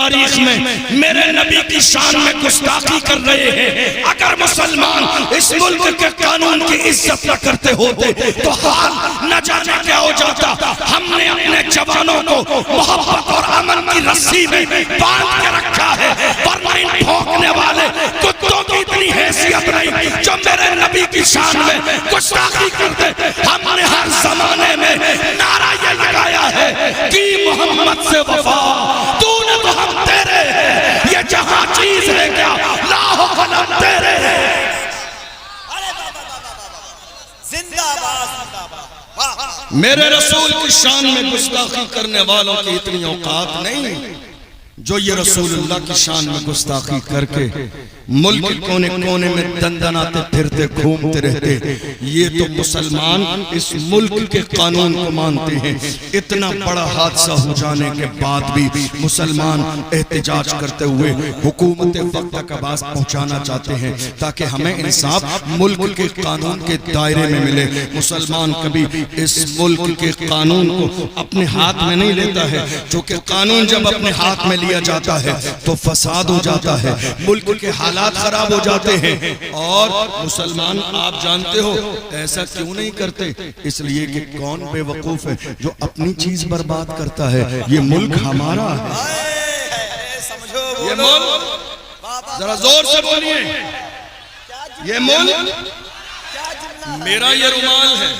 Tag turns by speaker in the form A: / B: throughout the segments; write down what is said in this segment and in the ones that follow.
A: تاریخ میں میرے نبی کی شان میں گستاخی کر رہے ہیں۔ اگر مسلمان اس ملک کے قانون کی عزت نہ کرتے ہوتے تو حال نہ جانے کیا ہو جاتا۔ ہم نے اپنے جوانوں کو محبت اور امن کی رسی میں باندھ کے رکھا ہے، ورنہ ان بھونکنے والے کتوں کی اتنی حیثیت نہیں جو میرے نبی کی شان میں گستاخی کرتے۔ ہم نے ہر زمانے میں نعرہ یہ لگایا ہے کہ محمد سے وفا، تو نے تو ہم تیرے ہیں، یہ جہاں چیز ہے کیا لاہو قلم تیرے ہیں۔ میرے رسول کی شان میں گستاخی کرنے والوں کی اتنی اوقات نہیں جو یہ رسول اللہ کی شان میں گستاخی کر کے ملک کونے کونے میں دندناتے پھرتے گھومتے رہتے۔ یہ تو مسلمان اس ملک کے قانون کو مانتے ہیں۔ اتنا بڑا حادثہ ہو جانے کے بعد بھی مسلمان احتجاج کرتے ہوئے حکومت وقت کا باعث پہنچانا چاہتے ہیں تاکہ ہمیں انصاف ملک کے قانون کے دائرے میں ملے۔ مسلمان کبھی اس ملک کے قانون کو اپنے ہاتھ میں نہیں لیتا ہے، چونکہ قانون جب اپنے ہاتھ میں لیا جاتا ہے تو فساد ہو جاتا ہے، ملک کے حالات خراب ہو جاتے ہیں۔ اور مسلمان آپ جانتے ہو ایسا کیوں نہیں کرتے؟ اس لیے کہ کون بے وقوف ہے جو اپنی چیز برباد کرتا ہے؟ یہ ملک ہمارا ہے، یہ ملک ذرا زور سے بولیے، یہ ملک میرا یہ رومال ہے۔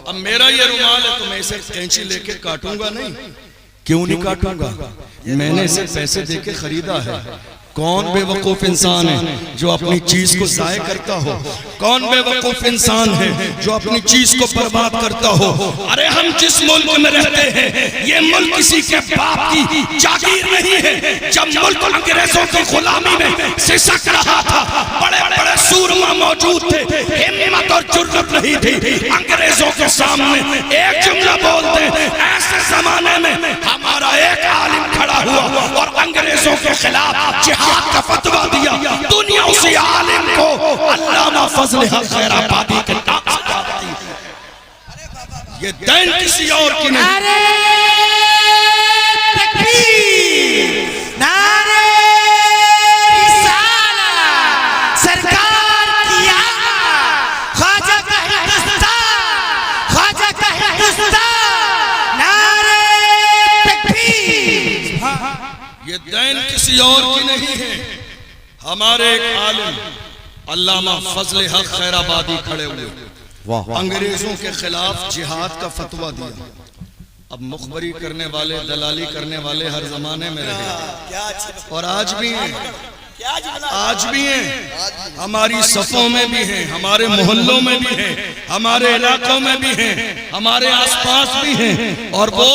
A: اب میرا یہ رومال ہے تو میں اسے کینچی لے کے کاٹوں گا نہیں۔ کیوں نہیں کاٹوں گا؟ میں نے اسے پیسے دے کے خریدا ہے۔ کون بے وقوف انسان ہے جو اپنی چیز کو ضائع کرتا ہو؟ کون بے وقوف انسان ہے جو اپنی چیز کو برباد کرتا ہو؟ ارے ہم جس ملک میں رہتے ہیں یہ ملک کسی کے باپ کی جاگیر نہیں ہے۔ جب ملک انگریزوں کی غلامی میں سسک رہا تھا، بڑے بڑے سورما موجود تھے، ہمت اور جرأت نہیں تھی انگریزوں کے سامنے ایک جملہ بولتے۔ ایسے زمانے میں ہمارا ایک عالم کھڑا ہوا اور انگریزوں کے خلاف جہاد کا فتویٰ دیا۔ دنیا اسی عالم کو علامہ فضل حق خیر آبادی کے نام سے جانتی ہے۔ یہ دین کسی اور کی نہیں۔
B: نعرہ تکبیر، نعرہ رسالت، سرکار کی آمد، خواجہ کا ہندوستان، خواجہ کا ہندوستان، نعرہ تکبیر۔
A: یہ دین کسی اور کی نہیں ہے۔ ہمارے ایک عالم علامہ فضل حق خیر آبادی کھڑے ہوئے، انگریزوں کے خلاف جہاد کا فتویٰ دیا۔ اب مخبری کرنے والے، دلالی کرنے والے ہر زمانے میں رہے اور آج بھی ہیں، آج بھی ہیں، ہماری صفوں میں بھی ہیں، ہمارے محلوں میں بھی ہیں، ہمارے علاقوں میں بھی ہیں، ہمارے آس پاس بھی ہیں۔ اور وہ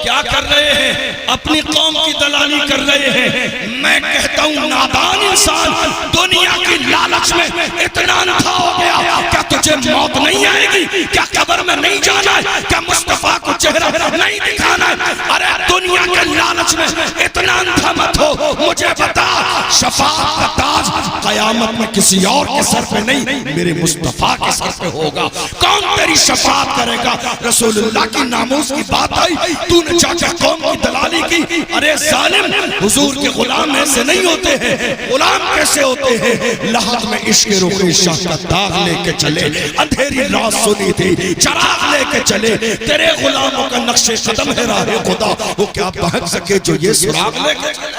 A: کیا کر رہے ہیں؟ اپنی قوم کی دلالی کر رہے ہیں۔ میں کہتا ہوں نادان انسان دنیا کی لالچ میں اتنا اندھا ہو گیا، کیا تجھے موت نہیں آئے گی؟ کیا قبر میں نہیں جانا ہے؟ کیا مصطفیٰ کو چہرہ نہیں دکھانا ہے؟ ارے دنیا کے لالچ میں اتنا اندھا مت ہو۔ مجھے بتا شفاعت کا تاج قیامت میں کسی اور کے سر پہ نہیں، میرے مصطفیٰ کے سر پہ ہوگا۔ کون تیری شفاعت کرے گا؟ رسول اللہ کی ناموس کی بات آئی، تو نے چاچا قوم کی دلالی کی۔ ارے ظالم، حضور کے غلام ایسے نہیں ہوتے ہیں۔ غلام کیسے ہوتے ہیں؟ لحد میں عشق رخ شاہ کا داغ لے کے چلے، اندھیری رات سنی تھی، چراغ لے کے چلے۔ تیرے غلاموں کا نقش قدم ہے راہ خدا، وہ کیا بہک سکے جو یہ سراغ لے کے چلے؟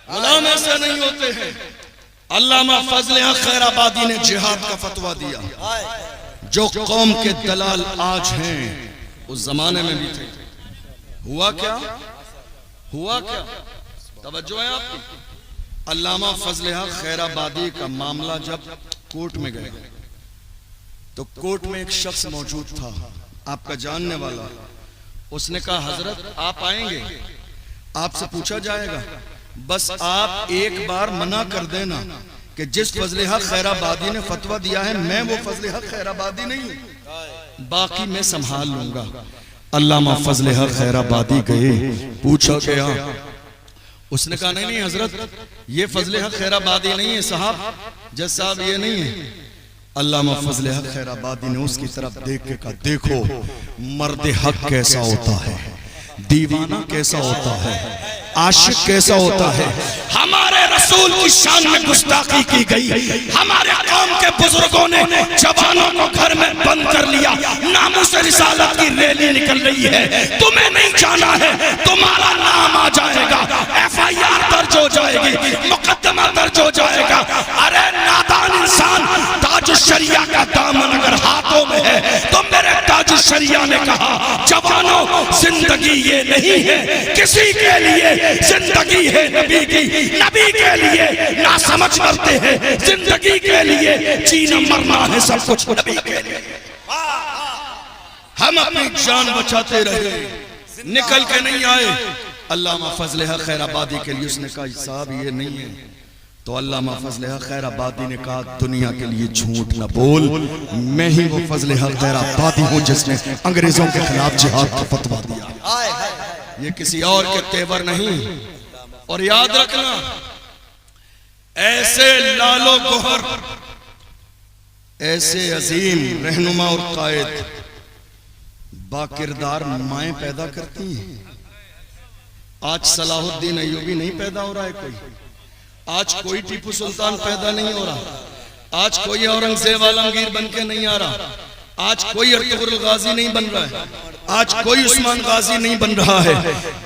A: غلام ایسے نہیں ہوتے ہیں۔ علامہ فضل حق خیر آبادی نے جہاد کا فتویٰ دیا۔ جو قوم کے دلال آج ہیں اس زمانے میں بھی تھے۔ ہوا کیا؟ ہوا کیا؟ توجہ ہے آپ کی؟ علامہ فضل حق خیر آبادی کا معاملہ جب کورٹ میں گئے تو کورٹ میں ایک شخص موجود تھا، آپ کا جاننے والا۔ اس نے کہا حضرت آپ آئیں گے، آپ سے پوچھا جائے گا، بس آپ ایک بار منع کر دینا کہ جس فضل حق خیر آبادی نے فتویٰ دیا ہے میں وہ فضل حق خیر آبادی نہیں ہوں، باقی میں سنبھال لوں گا۔ علامہ فضل حق خیر آبادی گئے، پوچھا کیا؟ اس نے کہا نہیں حضرت یہ فضل حق خیر آبادی نہیں ہے صاحب، جس صاحب یہ نہیں ہے۔ علامہ فضل حق خیر آبادی نے اس کی طرف دیکھ کے کہا دیکھو مرد حق کیسا ہوتا ہے، دیوانہ کیسا ہوتا ہے، عاشق کیسا ہوتا ہے؟ ہمارے رسول کی شان میں گستاخی کی گئی، ہمارے قوم کے بزرگوں نے جوانوں کو گھر میں بند کر لیا، ناموس رسالت کی ریلی نکل رہی ہے، تمہیں نہیں جانا ہے، تمہارا نام آ جائے گا، ایف آئی آر درج ہو جائے گی، مقدمہ درج ہو جائے گا۔ ارے نادان انسان، تاج الشریعہ کا دامن اگر ہاتھوں میں ہے تو میرے تاج الشریعہ نے کہا جوانوں زندگی یہ نہیں ہے کسی کے لیے، زندگی ہے نبی کی، نبی کے لیے نہ سمجھ کرتے ہیں، زندگی کے لیے جینا مرنا ہے سب کچھ نبی کے لیے۔ ہم اپنی جان بچاتے رہے، نکل کے نہیں آئے۔ علامہ فضل حق خیر آبادی کے لیے اس نے کہا صاحب یہ نہیں ہے، تو علامہ فضل حق خیر آبادی نے کہا دنیا کے لیے جھوٹ نہ بول، میں ہی وہ فضل حق خیر آبادی ہوں جس نے انگریزوں کے خلاف جہاد کا فتویٰ دیا، یہ کسی اور کے تیور نہیں۔ اور یاد رکھنا ایسے لال و گوہر، ایسے عظیم رہنما اور قائد با کردار مائیں پیدا کرتی ہیں۔ آج صلاح الدین ایوبی نہیں پیدا ہو رہا ہے کوئی، آج کوئی ٹیپو سلطان پیدا نہیں ہو رہا، آج کوئی اورنگزیب عالمگیر بن کے نہیں آ رہا، آج کوئی ارطغرل غازی نہیں بن رہا ہے، آج کوئی عثمان غازی نہیں بن رہا ہے۔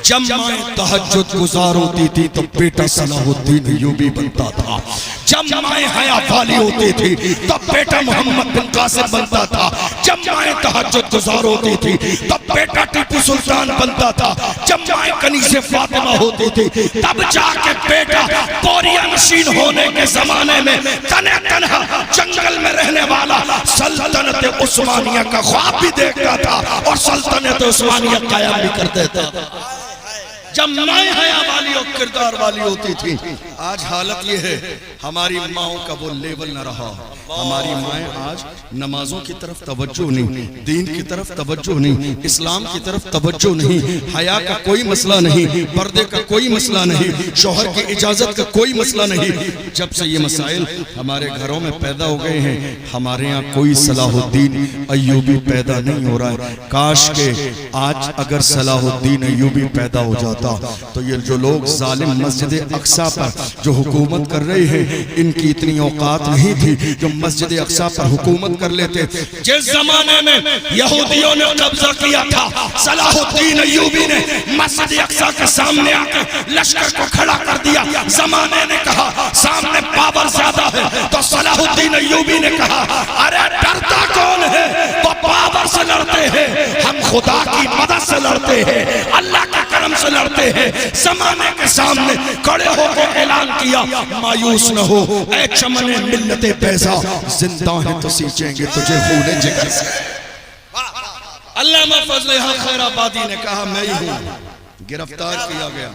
A: جب مائیں تہجد گزار ہوتی تھی تو بیٹا صلاح الدین ایوبی بنتا تھا، جب مائیں حیا والی ہوتی تھی تو بیٹا محمد بن قاسم بنتا تھا، جب مائیں تہجد گزار ہوتی تھی تو بیٹا ٹیپو سلطان بنتا تھا، جب مائیں کنیز فاطمہ ہوتی تھی تب جا کے بیٹا بوریا نشین ہونے کے زمانے میں تنہ تنہا جنگل میں رہنے والا سلطنت عثمانیہ کا خواب بھی دیکھتا تھا اور سلطنت عثمانیہ قائم بھی کر دیتا تھا۔ جب مائیں حیا والی اور کردار والی ہوتی تھی، آج حالت یہ ہے ہماری ماؤں کا وہ لیول نہ رہا، ہماری مائیں آج نمازوں کی طرف توجہ نہیں، دین کی طرف توجہ نہیں، اسلام کی طرف توجہ نہیں، حیا کا کوئی مسئلہ نہیں، پردے کا کوئی مسئلہ نہیں، شوہر کی اجازت کا کوئی مسئلہ نہیں۔ جب سے یہ مسائل ہمارے گھروں میں پیدا ہو گئے ہیں، ہمارے ہاں کوئی صلاح الدین ایوبی پیدا نہیں ہو رہا ہے۔ کاش کہ آج اگر صلاح الدین ایوبی پیدا ہو جاتا تو یہ جو لوگ ظالم مسجد اقصیٰ پر جو حکومت کر رہے ہیں، ان کی اتنی اوقات نہیں تھی جو مسجد اقصیٰ پر حکومت کر لیتے۔ جس زمانے میں یہودیوں نے قبضہ کیا تھا، صلاح الدین ایوبی نے مسجد اقصیٰ کے سامنے آ کے لشکر کو کھڑا کر دیا۔ زمانے نے کہا سامنے پاور زیادہ ہے، تو صلاح الدین ایوبی نے کہا ارے ڈرتا کون ہے، وہ پاور سے لڑتے ہیں، ہم خدا کی مدد سے لڑتے ہیں، اللہ کے کرم سے لڑتے ہیں۔ زمانے کے سامنے کھڑے ہو کے اعلان کیا مایوس نہ ہو اے چمن ملت بیضا، زندہ ہیں تو سینچیں گے تجھے خون جگر سے۔ علامہ فضل حق خیر آبادی نے کہا میں ہی ہوں، گرفتار کیا گیا،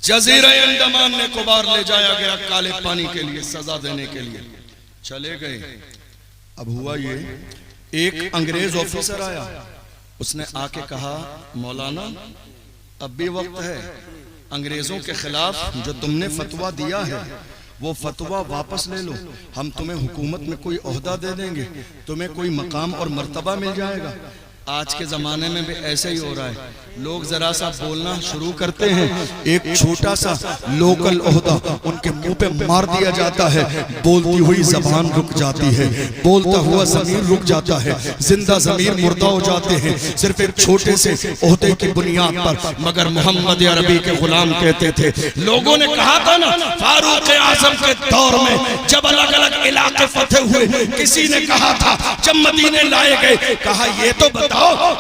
A: جزیرہ انڈمان میں کوبار لے جایا گیا کالے پانی کے لیے، سزا دینے کے لیے چلے گئے۔ اب ہوا یہ ایک انگریز آفیسر آیا، اس نے آ کے کہا مولانا اب بھی وقت ہے، انگریزوں کے خلاف جو تم نے فتویٰ دیا ہے وہ فتویٰ واپس لے لو، ہم تمہیں حکومت میں کوئی عہدہ دے دیں گے، تمہیں کوئی مقام اور مرتبہ مل جائے گا۔ آج کے زمانے میں بھی ایسے ہی ہو رہا ہے، لوگ ذرا سا بولنا شروع کرتے ہیں، ایک چھوٹا سا لوکل عہدہ ان کے منہ پہ مار دیا جاتا ہے، بولتی ہوئی زبان رک جاتی ہے، بولتا ہوا ضمیر رک جاتا ہے، زندہ ضمیر مردہ ہو جاتے ہیں صرف ایک چھوٹے سے عہدے کی بنیاد پر۔ مگر محمد عربی کے غلام کہتے تھے، لوگوں نے کہا تھا نا فاروق اعظم کے دور میں جب الگ الگ علاقے فتح ہوئے، کسی نے کہا تھا جب مدینے لائے گئے، کہا یہ تو بتاؤ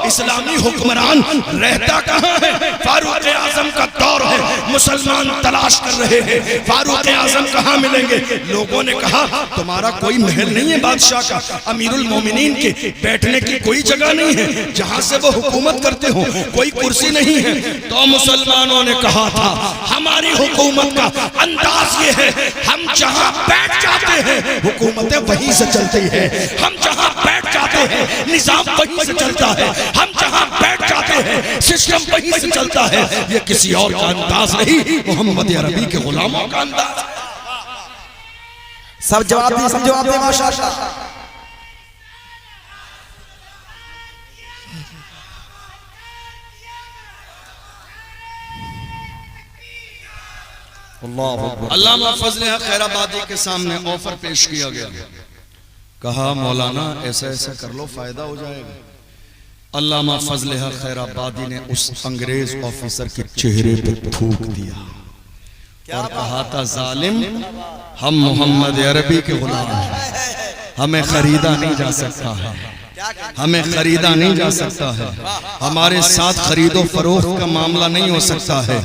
A: اسلامی حکمران رہتا کہاں ہے؟ فاروق اعظم کا دور ہے، مسلمان تلاش کر رہے ہیں، فاروق اعظم کہاں ملیں گے؟ لوگوں نے کہا تمہارا کوئی محل نہیں ہے بادشاہ کا، امیر المومنین کے بیٹھنے کی کوئی جگہ نہیں ہے جہاں سے وہ حکومت کرتے ہوں، کوئی کرسی نہیں ہے۔ تو مسلمانوں نے کہا تھا ہماری حکومت کا انداز یہ ہے، ہم جہاں بیٹھ جاتے ہیں حکومتیں وہیں سے چلتی ہیں، ہم جہاں بیٹھ جاتے ہیں نظام وہیں سے چلتا ہے، ہم جہاں بیٹھ جاتے ہیں سسٹم وہیں سے چلتا ہے۔ یہ کسی اور کا انداز نہیں، محمد عربی کے غلاموں کا انداز۔
B: سب جواب دی، سب جواب دی، ماشاءاللہ۔
A: علامہ فضل حق خیر آبادی کے سامنے آفر پیش کیا گیا، کہا مولانا ایسا ایسا کر لو فائدہ ہو جائے گا۔ علامہ فضل حق خیر آبادی نے اس انگریز آفیسر کے چہرے پہ تھوک دیا اور کہا تھا ظالم، ہم محمد عربی کے غلام ہیں، ہمیں خریدا نہیں جا سکتا ہے، ہمیں خریدا نہیں جا سکتا ہے، ہمارے ساتھ خرید و فروخت کا معاملہ نہیں ہو سکتا ہے،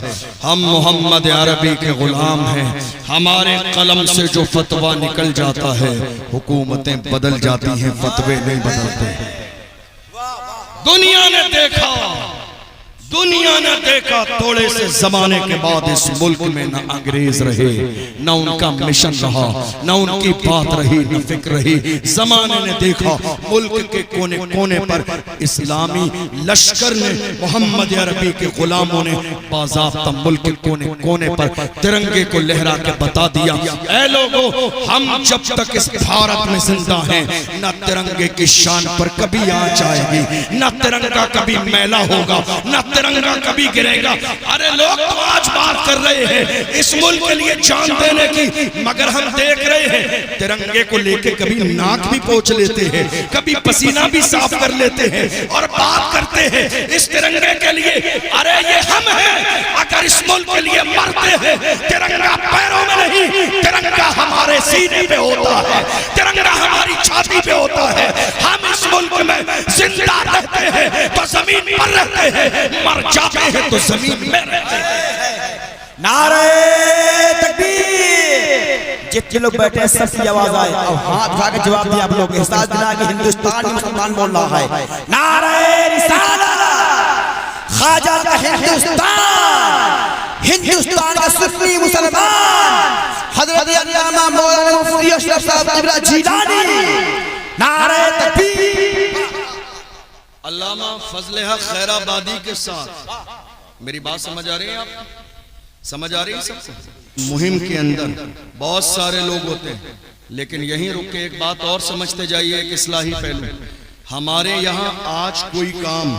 A: ہم محمد عربی کے غلام ہیں، ہمارے قلم سے جو فتویٰ نکل جاتا ہے حکومتیں بدل جاتی ہیں، فتوے نہیں بدلتے۔ دنیا نے دیکھا تھوڑے سے زمانے کے بعد اس ملک میں نہ انگریز رہے، نہ ان کا مشن رہا، نہ ان کی بات رہی، نہ فکر رہی۔ زمانے نے دیکھا ملک کے کونے کونے پر اسلامی لشکر نے، محمد عربی کے غلاموں نے باضابطہ ملک کے کونے کونے پر ترنگے کو لہرا کے بتا دیا، اے لوگو، ہم جب تک اس بھارت میں زندہ ہیں نہ ترنگے کی شان پر کبھی آنچ آئے گی، نہ ترنگا کبھی میلا ہوگا، نہ ترنگا کبھی گرے گا۔ ارے لوگ تو آج بات کر رہے ہیں اس ملک کے لیے جان دینے کی، مگر ہم دیکھ رہے ہیں ترنگے کو لے کے کبھی ناک بھی پوچھ لیتے ہیں، کبھی پسینہ بھی صاف کر لیتے ہیں اور بات کرتے ہیں اس ترنگے کے لیے۔ ارے یہ ہم ہیں، اگر اس ملک کے لیے مرتے ہیں ترنگا پیروں میں نہیں، ترنگا ہمارے سینے پہ ہوتا ہے، ترنگا ہماری چھاتی پہ ہوتا ہے۔ ہم اس ملک میں زندہ رہتے ہیں تو زمین پر رہتے ہیں، مر جاتے ہیں تو زمین میں رہتے ہیں۔
B: نعرہ تکبیر! جتنے لوگ بیٹھے ہیں سب کی آواز آئے اور ہاتھ اٹھا کے جواب دیا آپ لوگ، احساس دلا کہ ہندوستان میں مسلمان بول رہا ہے۔ نعرہ رسالت! خواجہ کا ہندوستان، ہندوستان کا سنی مسلمان حضرت علامہ مولانا مفتی اشرف صاحب قبلہ جیلانی! نعرہ تکبیر!
A: علامہ فضل حق خیر آبادی کے ساتھ میری بات سمجھ آ رہی ہے؟ آپ سمجھ آ رہی ہے؟ سب سے مہم کے اندر بہت سارے لوگ ہوتے ہیں، لیکن یہیں رک کے ایک بات اور سمجھتے جائیے، ایک اصلاحی پہلو۔ ہمارے یہاں آج کوئی کام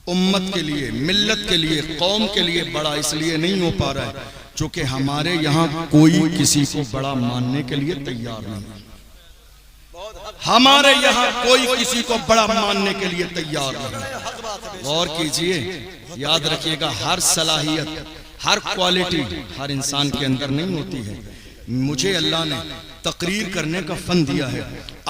A: امت کے لیے، ملت کے لیے، قوم کے لیے بڑا اس لیے نہیں ہو پا رہا ہے چونکہ ہمارے یہاں کوئی کسی کو بڑا ماننے کے لیے تیار نہیں۔ ہمارے یہاں کوئی کسی کو بڑا ماننے کے لیے تیار نہیں۔ غور کیجئے، یاد رکھیے گا، ہر صلاحیت، ہر کوالٹی ہر انسان کے اندر نہیں ہوتی ہے۔ مجھے اللہ نے تقریر کرنے کا فن دیا ہے۔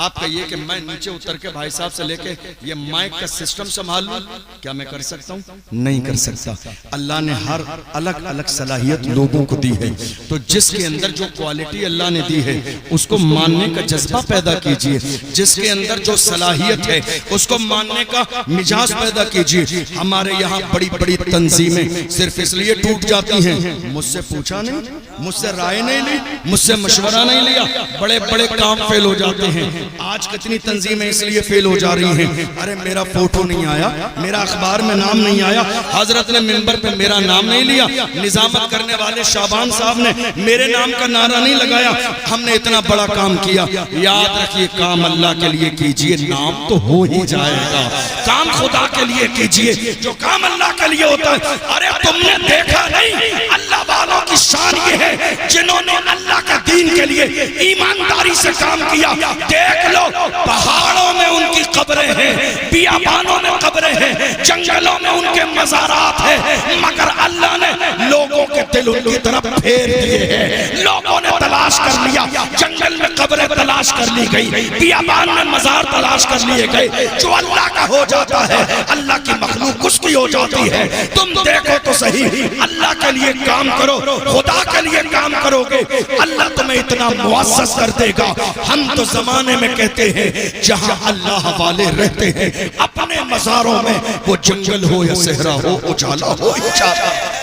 A: آپ کہیے کہ میں نیچے اتر کے بھائی صاحب سے لے کے یہ مائک کا سسٹم سنبھال لوں، کیا میں کر سکتا ہوں؟ نہیں کر سکتا۔ اللہ نے ہر الگ الگ صلاحیت لوگوں کو دی ہے، تو جس کے اندر جو کوالٹی اللہ نے دی ہے اس کو ماننے کا جذبہ پیدا کیجئے، جس کے اندر جو صلاحیت ہے اس کو ماننے کا مزاج پیدا کیجئے۔ ہمارے یہاں بڑی بڑی تنظیمیں صرف اس لیے ٹوٹ جاتی ہیں، مجھ سے پوچھا نہیں، مجھ سے رائے نہیں لی، مجھ سے مشورہ نہیں لیا، بڑے بڑے کام فیل ہو جاتے ہیں۔ آج کتنی تنظیمیں اس لیے فیل ہو جا رہی ہیں، ارے میرا فوٹو نہیں آیا، میرا اخبار میں نام نہیں آیا، حضرت نے منبر پہ میرا نام نہیں لیا، نظامت کرنے والے شعبان صاحب نے میرے نام کا نعرہ نہیں لگایا، ہم نے اتنا بڑا کام کیا۔ یاد رکھیے، کام اللہ کے لیے کیجئے، نام تو ہو ہی جائے گا۔ کام خدا کے لیے کیجئے، جو کام اللہ کے لیے ہوتا ہے۔ ارے تم نے دیکھا نہیں، اللہ والوں کی شان یہ ہے جنہوں نے اللہ کے دین کے لیے ایمانداری سے کام کیا۔ دیکھ لو، پہاڑوں میں ان کی قبریں ہیں، بیابانوں میں قبریں ہیں، جنگلوں میں ان کے مزارات ہیں، مگر اللہ نے لوگوں کے دل ان کی طرف پھیر دیے ہیں۔ لوگوں نے تلاش کر لیا، جنگل میں قبریں تلاش کر لی گئی، بیابان میں مزار تلاش کر لیے گئے۔ جو اللہ کا ہو جاتا ہے اللہ کی مخلوق اس کی ہو جاتی ہے۔ تم دیکھو تو صحیح، اللہ کے لیے کام کرو، خدا کے لیے کام کرو گے، اللہ تمہیں اتنا معزز کر دے گا۔ ہم تو زمانے میں کہتے ہیں جہاں اللہ والے رہتے ہیں، اپنے مزاروں میں وہ جنگل ہو یا صحرا ہو، اجالا ہو یا چادر،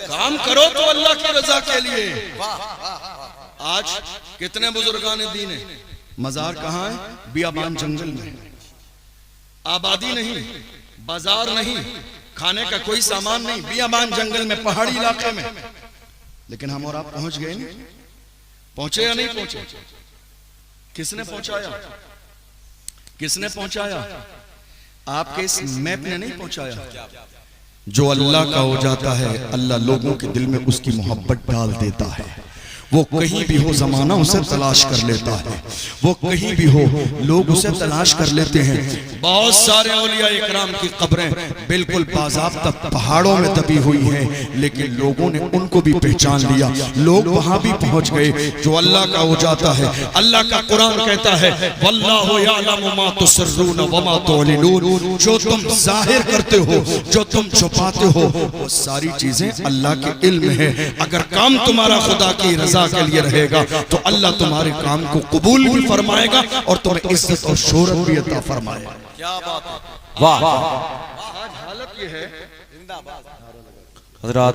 A: کام کرو تو اللہ کی رضا کے لیے۔ آج کتنے بزرگان دین ہیں، مزار کہاں ہے؟ بیابان جنگل میں، آبادی نہیں، بازار نہیں، کھانے کا کوئی سامان نہیں، بیابان جنگل میں، پہاڑی علاقے میں۔ لیکن ہم اور آپ پہنچ گئے نہیں؟ پہنچے یا نہیں پہنچے؟ کس نے پہنچایا؟ کس نے پہنچایا؟ آپ کے اس میپ نے نہیں پہنچایا، جو اللہ کا ہو جاتا ہے اللہ لوگوں کے دل میں اس کی محبت ڈال دیتا ہے. وہ کہیں بھی ہو زمانہ اسے تلاش کر لیتا ہے. وہ کہیں بھی ہو لوگ اسے تلاش کر لیتے ہیں. بہت سارے اولیاء اکرام کی قبریں بالکل باضابطہ پہاڑوں میں دبی ہوئی ہیں، لیکن لوگوں نے ان کو بھی پہچان لیا. لوگ وہاں بھی پہنچ گئے. جو اللہ کا ہو جاتا ہے اللہ کا قرآن کہتا ہے واللہ یعلم ما تسرون وما تعلنون. جو تم ظاہر کرتے ہو جو تم چھپاتے ہو وہ ساری چیزیں اللہ کے علم ہے. اگر کام تمہارا خدا کی رضا کے لیے رہے گا تو اللہ تمہارے کام کو قبول بھی فرمائے گا اور تمہیں عزت اور شہرت بھی عطا فرمائے گا. کیا بات ہے.
B: واہ
A: آج حالت یہ ہے.
C: حضرات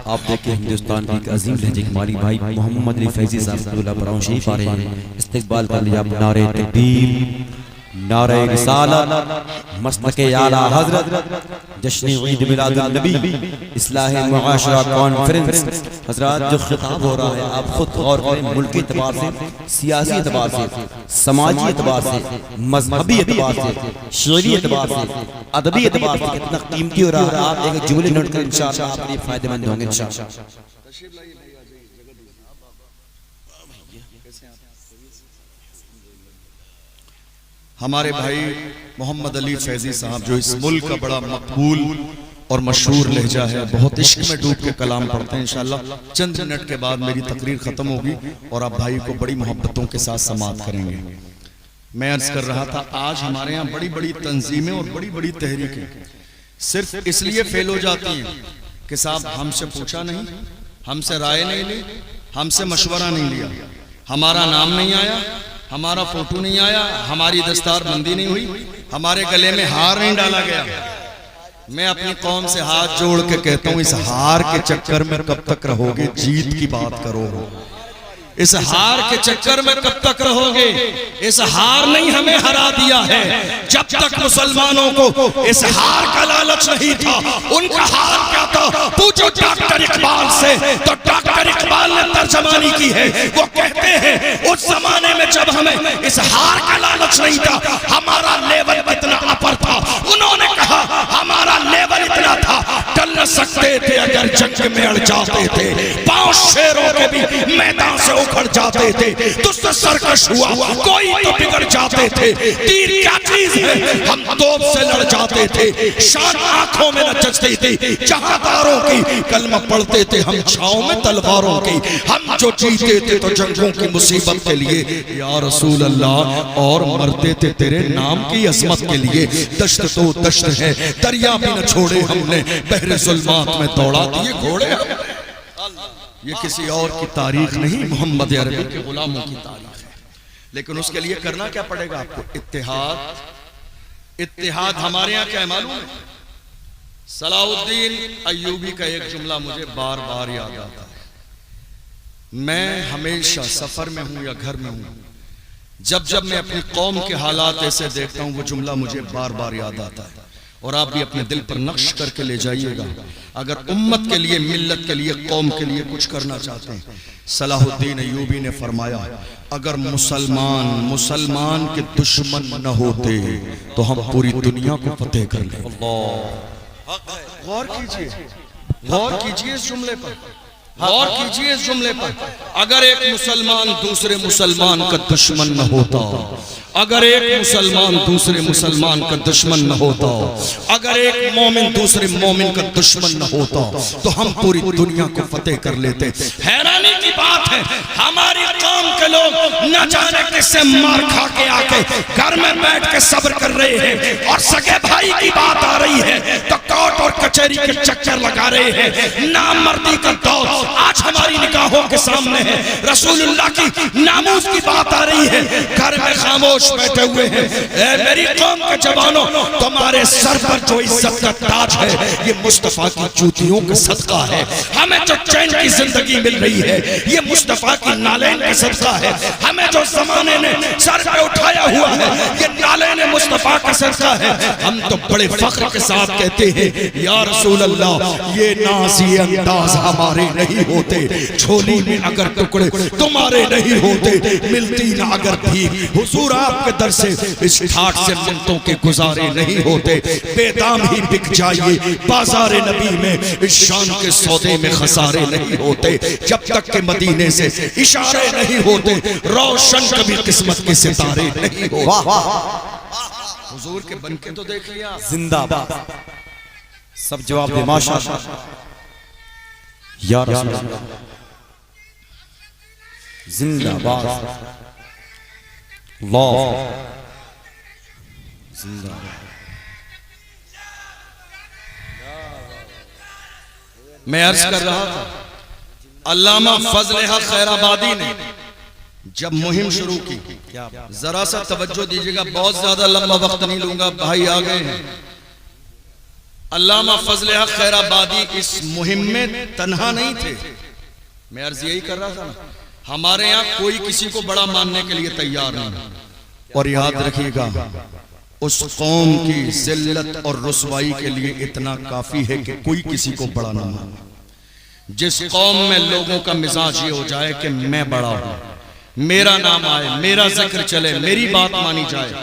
C: آپ دیکھیں ہندوستان کے ایک عظیم لہجے کے مالی بھائی محمد علی فیضی صاحب اللہ براؤں شریف آ رہے ہیں. استقبال کر لیا نعرہ تکبیر، نعرہ رسالت، مسلک اعلیٰ حضرت، جشن عید میلاد النبی، اصلاح معاشرہ کانفرنس. حضرات جو خطاب ہو رہا ہے آپ خود غور کریں، ملکی اعتبار سے، سیاسی اعتبار سے، سماجی اعتبار سے، مذہبی اعتبار سے، شعری اعتبار سے، ادبی اعتبار سے کتنا قیمتی ہو رہا ہے. آپ ایک جملے نوٹ کریں انشاءاللہ آپ لیے فائدہ مند ہوں گے انشاءاللہ.
A: ہمارے بھائی محمد علی فیضی صاحب جو اس ملک کا بڑا مقبول اور مشہور لہجہ ہے، بہت عشق میں ڈوب کے کلام پڑھتے ہیں. انشاءاللہ چند منٹ کے بعد میری تقریر ختم ہوگی اور آپ بھائی کو بڑی محبتوں کے ساتھ سماعت کریں گے. میں عرض کر رہا تھا آج ہمارے ہاں بڑی بڑی تنظیمیں اور بڑی بڑی تحریکیں صرف اس لیے فیل ہو جاتی ہیں کہ صاحب ہم سے پوچھا نہیں، ہم سے رائے نہیں لی، ہم سے مشورہ نہیں لیا، ہمارا نام نہیں آیا، ہمارا فوٹو نہیں آیا، ہماری دستار بندی نہیں ہوئی، ہمارے گلے میں ہار نہیں ڈالا گیا. میں اپنی قوم سے ہاتھ جوڑ کے کہتا ہوں اس ہار کے چکر میں کب تک رہو گے؟ جیت کی بات کرو. اس ہار کے چکر میں کب تک رہو گے؟ اس ہار نہیں ہمیں ہرا دیا ہے. جب تک مسلمانوں کو اس ہار کا لالچ نہیں تھا، ان کا ہار کیا تھا پوچھو ڈاکٹر اقبال سے، تو ڈاکٹر اقبال نے ترجمانی کی ہے. وہ کہتے ہیں اس زمانے میں جب ہمیں اس ہار کا لالچ نہیں تھا ہمارا لیول کتنا اپر تھا. انہوں نے کہا ہمارا لیول اتنا تھا ڈل نہ سکتے تھے اگر جنگ میں اڑ جاتے تھے، پاؤں شیروں کے بھی میدان سے اکھڑ جاتے تھے، تجھ سے سرکش ہوا کوئی تو بگڑ جاتے تھے. تیر کیا چیز ہے ہم توپ سے لڑ جاتے تھے، شان آنکھوں میں نہ جچتی تھی جہاں داروں کی، کلمہ پڑھتے تھے ہم چھاؤں میں تلواروں کی. ہم جو جیتے تھے تو جنگوں کی مصیبت کے لیے یا رسول اللہ، اور مرتے تھے تیرے نام کی عظمت کے لیے. دشت تو دشت ہے دریا بھی نہ چھوڑے ہم نے، بحر ظلمات میں دوڑا دیے گھوڑے ہم نے. یہ کسی اور کی تاریخ نہیں، محمد عربی کے غلاموں کی تاریخ ہے. لیکن اس کے لیے کرنا کیا پڑے گا آپ کو؟ اتحاد. اتحاد ہمارے ہاں کیا ہے معلوم ہے؟ صلاح الدین ایوبی کا ایک جملہ مجھے بار بار یاد آتا ہے. میں ہمیشہ سفر میں ہوں یا گھر میں ہوں، جب جب میں اپنی قوم کے حالات ایسے دیکھتا ہوں وہ جملہ مجھے بار بار یاد آتا ہے. اور آپ بھی اپنے دل پر نقش کر کے لے جائیے گا. اگر امت کے لیے، ملت کے لیے، قوم کے لیے کچھ کرنا چاہتے ہیں، صلاح الدین ایوبی نے فرمایا اگر مسلمان کے دشمن نہ ہوتے تو ہم پوری دنیا کو فتح کر لیں. غور کیجئے اس جملے پر، غور کیجئے اس جملے پر. اگر ایک مسلمان دوسرے مسلمان کا دشمن نہ ہوتا، اگر ایک مسلمان دوسرے مسلمان کا دشمن نہ ہوتا، اگر ایک مومن دوسرے مومن کا دشمن نہ ہوتا تو ہم پوری دنیا کو فتح کر لیتے. حیرانی کی بات ہے ہماری قوم کے لوگ نہ جانے کس سے مار کھا کے آ کے گھر میں بیٹھ کے صبر کر رہے ہیں، اور سگے بھائی کی بات آ رہی ہے تو کورٹ اور کچہری کے چکر لگا رہے ہیں. نامردی کا دور آج ہماری نگاہوں کے سامنے ہے. رسول اللہ کی ناموس کی بات آ رہی ہے، گھر میں خاموش بیٹھے ہوئے ہیں. اے میری قوم کے جوانوں، تمہارے سر پر جو عزت کا تاج ہے یہ مصطفیٰ کی جوتیوں کا صدقہ ہے. ہمیں جو چین کی زندگی مل رہی ہے یہ مصطفیٰ کی نالین کا صدقہ ہے. ہمیں جو زمانے نے سر پہ اٹھایا ہوا ہے یہ نالین مصطفیٰ کا صدقہ ہے. ہم تو بڑے فخر کے ساتھ کہتے ہیں یا رسول اللہ یہ ناز یہ انداز ہمارے نہیں ہوتے، جھولی میں اگر ٹکڑے تمہارے نہیں ہوتے، ملتی نہ اگر بھیک حضور آپ کے در سے اس ٹھاٹ سے منتوں کے گزارے نہیں ہوتے، بے دام ہی بک جائیے بازار نبی میں اس شان کے سودے میں خسارے نہیں ہوتے، جب تک کہ مدینے سے اشارے نہیں ہوتے روشن کبھی قسمت کے ستارے نہیں ہوتے۔ حضور کے بن کے تو دیکھئے آپ،
C: زندہ باد، سب جواب دے ماشاءاللہ یا رسول اللہ، زندہ باد، اللہ زندہ باد۔
A: میں عرض کر رہا تھا علامہ فضل حق خیر آبادی نے جب مہم شروع کی، ذرا سا توجہ دیجئے گا، بہت زیادہ لمبا وقت نہیں لوں گا، بھائی آگئے ہیں۔ علامہ فضل حق خیر آبادی اس مہم میں تنہا نہیں تھے، میں عرض یہی کر رہا تھا نا، ہمارے یہاں کوئی کسی کو بڑا ماننے کے لیے تیار نہیں، اور یاد رکھیے گا اس قوم کی ذلت اور رسوائی کے لیے اتنا کافی ہے کہ کوئی کسی کو بڑا نہ مانے۔ جس قوم میں لوگوں کا مزاج یہ ہو جائے کہ میں بڑا ہوں، میرا نام آئے، میرا ذکر چلے، میری بات مانی جائے،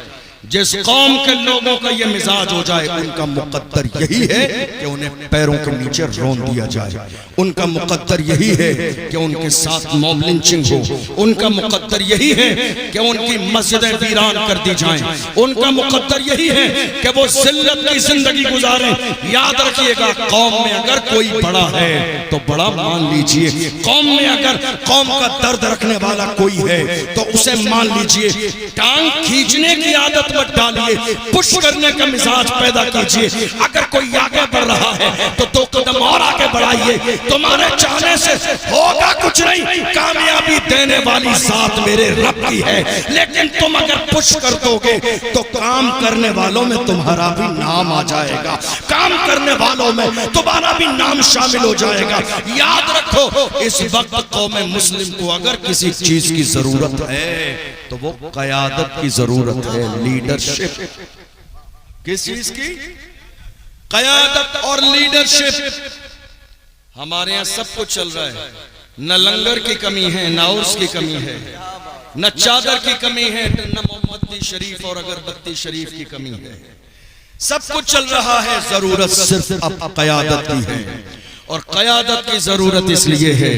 A: جس قوم کے لوگوں کا یہ مزاج ہو جائے ان کا مقدر یہی ہے کہ انہیں پیروں کے نیچے رون دیا جائے، ان کا مقدر یہی ہے کہ ان کے ساتھ موب لنچنگ ہو، ان کا مقدر یہی ہے کہ ان کی مسجدیں ویران کر دی جائیں، ان کا مقدر یہی ہے کہ وہ ذلت کی زندگی گزاریں۔ یاد رکھیے گا قوم میں اگر کوئی بڑا ہے تو بڑا مان لیجئے، قوم میں اگر قوم کا درد رکھنے والا کوئی ہے تو اسے مان لیجئے، ٹانگ کھینچنے کی عادت مت ڈالیے، پش کرنے کا مزاج پیدا کیجئے۔ اگر کوئی آگے بڑھ رہا ہے تو دو قدم اور آگے بڑھائیے، تمہارے چاہنے سے ہوگا کچھ نہیں، کامیابی دینے والی ذات میرے رب کی ہے، لیکن تم اگر پش کر دو گے تو کام کرنے والوں میں تمہارا بھی نام آ جائے گا، کام کرنے والوں میں تمہارا بھی نام شامل ہو جائے گا۔ یاد رکھو اس وقت قوم مسلم کو اگر کسی چیز کی ضرورت ہے تو وہ قیادت کی ضرورت ہے، لیڈرشپ۔ کس چیز کی؟ قیادت اور لیڈرشپ۔ ہمارے یہاں سب کچھ چل رہا ہے، نہ لنگر کی کمی ہے، نہ عرس کی کمی ہے، نہ چادر کی کمی ہے، نہ محمدی شریف اور اگربتی شریف کی کمی ہے، سب کچھ چل رہا ہے، ضرورت صرف اب قیادت کی ہے۔ اور قیادت کی ضرورت اس لیے ہے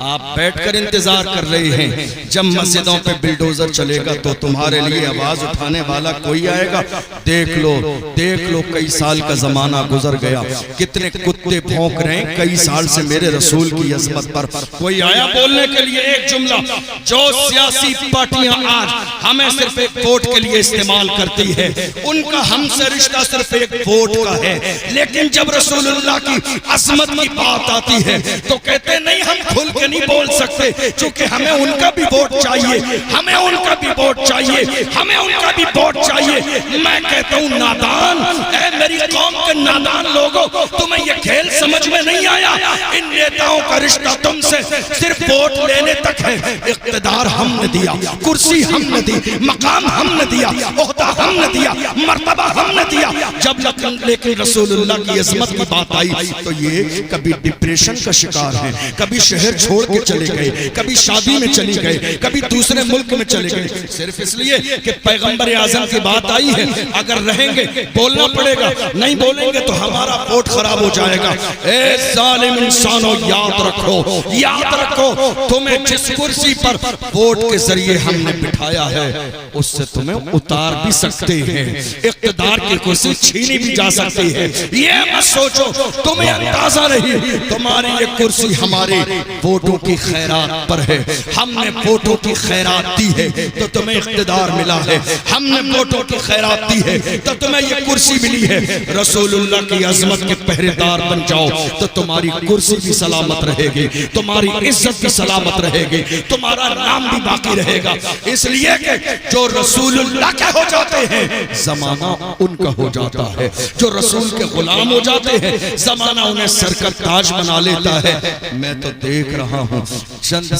A: آپ بیٹھ کر انتظار کر رہے ہیں جب مسجدوں پہ بلڈوزر چلے گا تو تمہارے لیے آواز اٹھانے والا کوئی آئے گا۔ دیکھ لو کئی سال کا زمانہ گزر گیا، کتنے کتے بھونک رہے ہیں کئی سال سے میرے رسول کی عظمت پر، کوئی آیا بولنے کے لیے ایک جملہ؟ جو سیاسی پارٹیاں آج ہمیں صرف ایک ووٹ کے لیے استعمال کرتی ہے ان کا ہم سے رشتہ صرف ایک ووٹ کا ہے، لیکن جب رسول اللہ کی عظمت کی بات آتی ہے تو کہتے نہیں ہم کھل کے نہیں بول سکتے چونکہ ہمیں ان کا بھی ووٹ چاہیے، ہمیں ان کا بھی ووٹ چاہیے، ہمیں ان کا بھی ووٹ چاہیے۔ میں کہتا ہوں نادان، اے میری قوم کے نادان لوگوں، تمہیں یہ کھیل سمجھ میں نہیں آیا؟ ان نیتاؤں کا رشتہ تم سے صرف ووٹ لینے تک ہے، اقتدار ہم نے دیا، کرسی ہم نے دی، مقام ہم نے دیا، عہدہ ہم نے دیا، مرتبہ ہم نے دیا، جب لیکن رسول اللہ کی عظمت کی بات آئی تو یہ کبھی ڈپریشن کا شکار ہیں، کبھی شہر چھوڑ کے چلے گئے، کبھی شادی میں چلی گئے، کبھی دوسرے ملک میں چلے گئے، صرف اس لیے کہ پیغمبر اعظم کی بات آئی ہے۔ اگر رہیں گے بولنا پڑے گا، نہیں بولیں گے تو ہمارا ووٹ خراب ہو جائے گا۔ اے ظالم انسانوں یاد رکھو تمہیں جس کرسی پر ووٹ کے ذریعے ہم نے بٹھایا ہے اس سے تمہیں اتار بھی سکتے ہیں، اقتدار کی کرسی چھینی بھی جا سکتی ہے۔ یہ مت سوچو تمہیں اندازہ نہیں، تمہاری یہ کرسی ہمارے ووٹوں کی خیرات پر ہے، ہم نے ووٹوں کی خیرات دی ہے تو تمہیں اقتدار ملا ہے، ہم نے ووٹوں کی خیرات دی ہے تو تمہیں یہ کرسی ملی ہے۔ رسول اللہ کی عظمت کے پہریدار بن جاؤ تو تمہاری کرسی بھی سلامت رہے گی، تمہاری عزت بھی سلامت رہے گی، تمہارا نام بھی باقی رہے گا۔ اس لیے کہ جو رسول اللہ کے ہو جاتے ہیں زمانہ ان کا ہو جاتا ہے، جو رسول کے غلام ہو جاتے ہیں زمانہ انہیں سر کا تاج بنا لیتا ہے۔ میں تو دیکھ رہا ہوں چند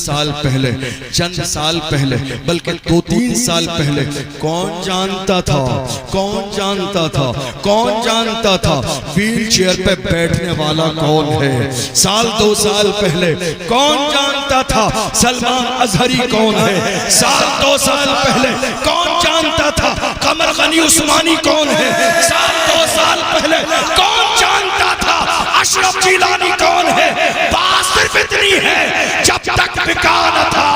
A: سال پہلے بلکہ 2-3 سال پہلے کون جانتا تھا ویل چیئر پہ بیٹھ بیٹھنے والا کون ہے؟ سال دو سال پہلے کون جانتا تھا سلمان اظہری کون ہے؟ سال دو سال پہلے کون جانتا تھا قمر غنی عثمانی کون ہے؟ سال دو سال پہلے کون جانتا تھا اشرف جیلانی کون ہے؟ بات صرف اتنی ہے جب تک بکا نہ تھا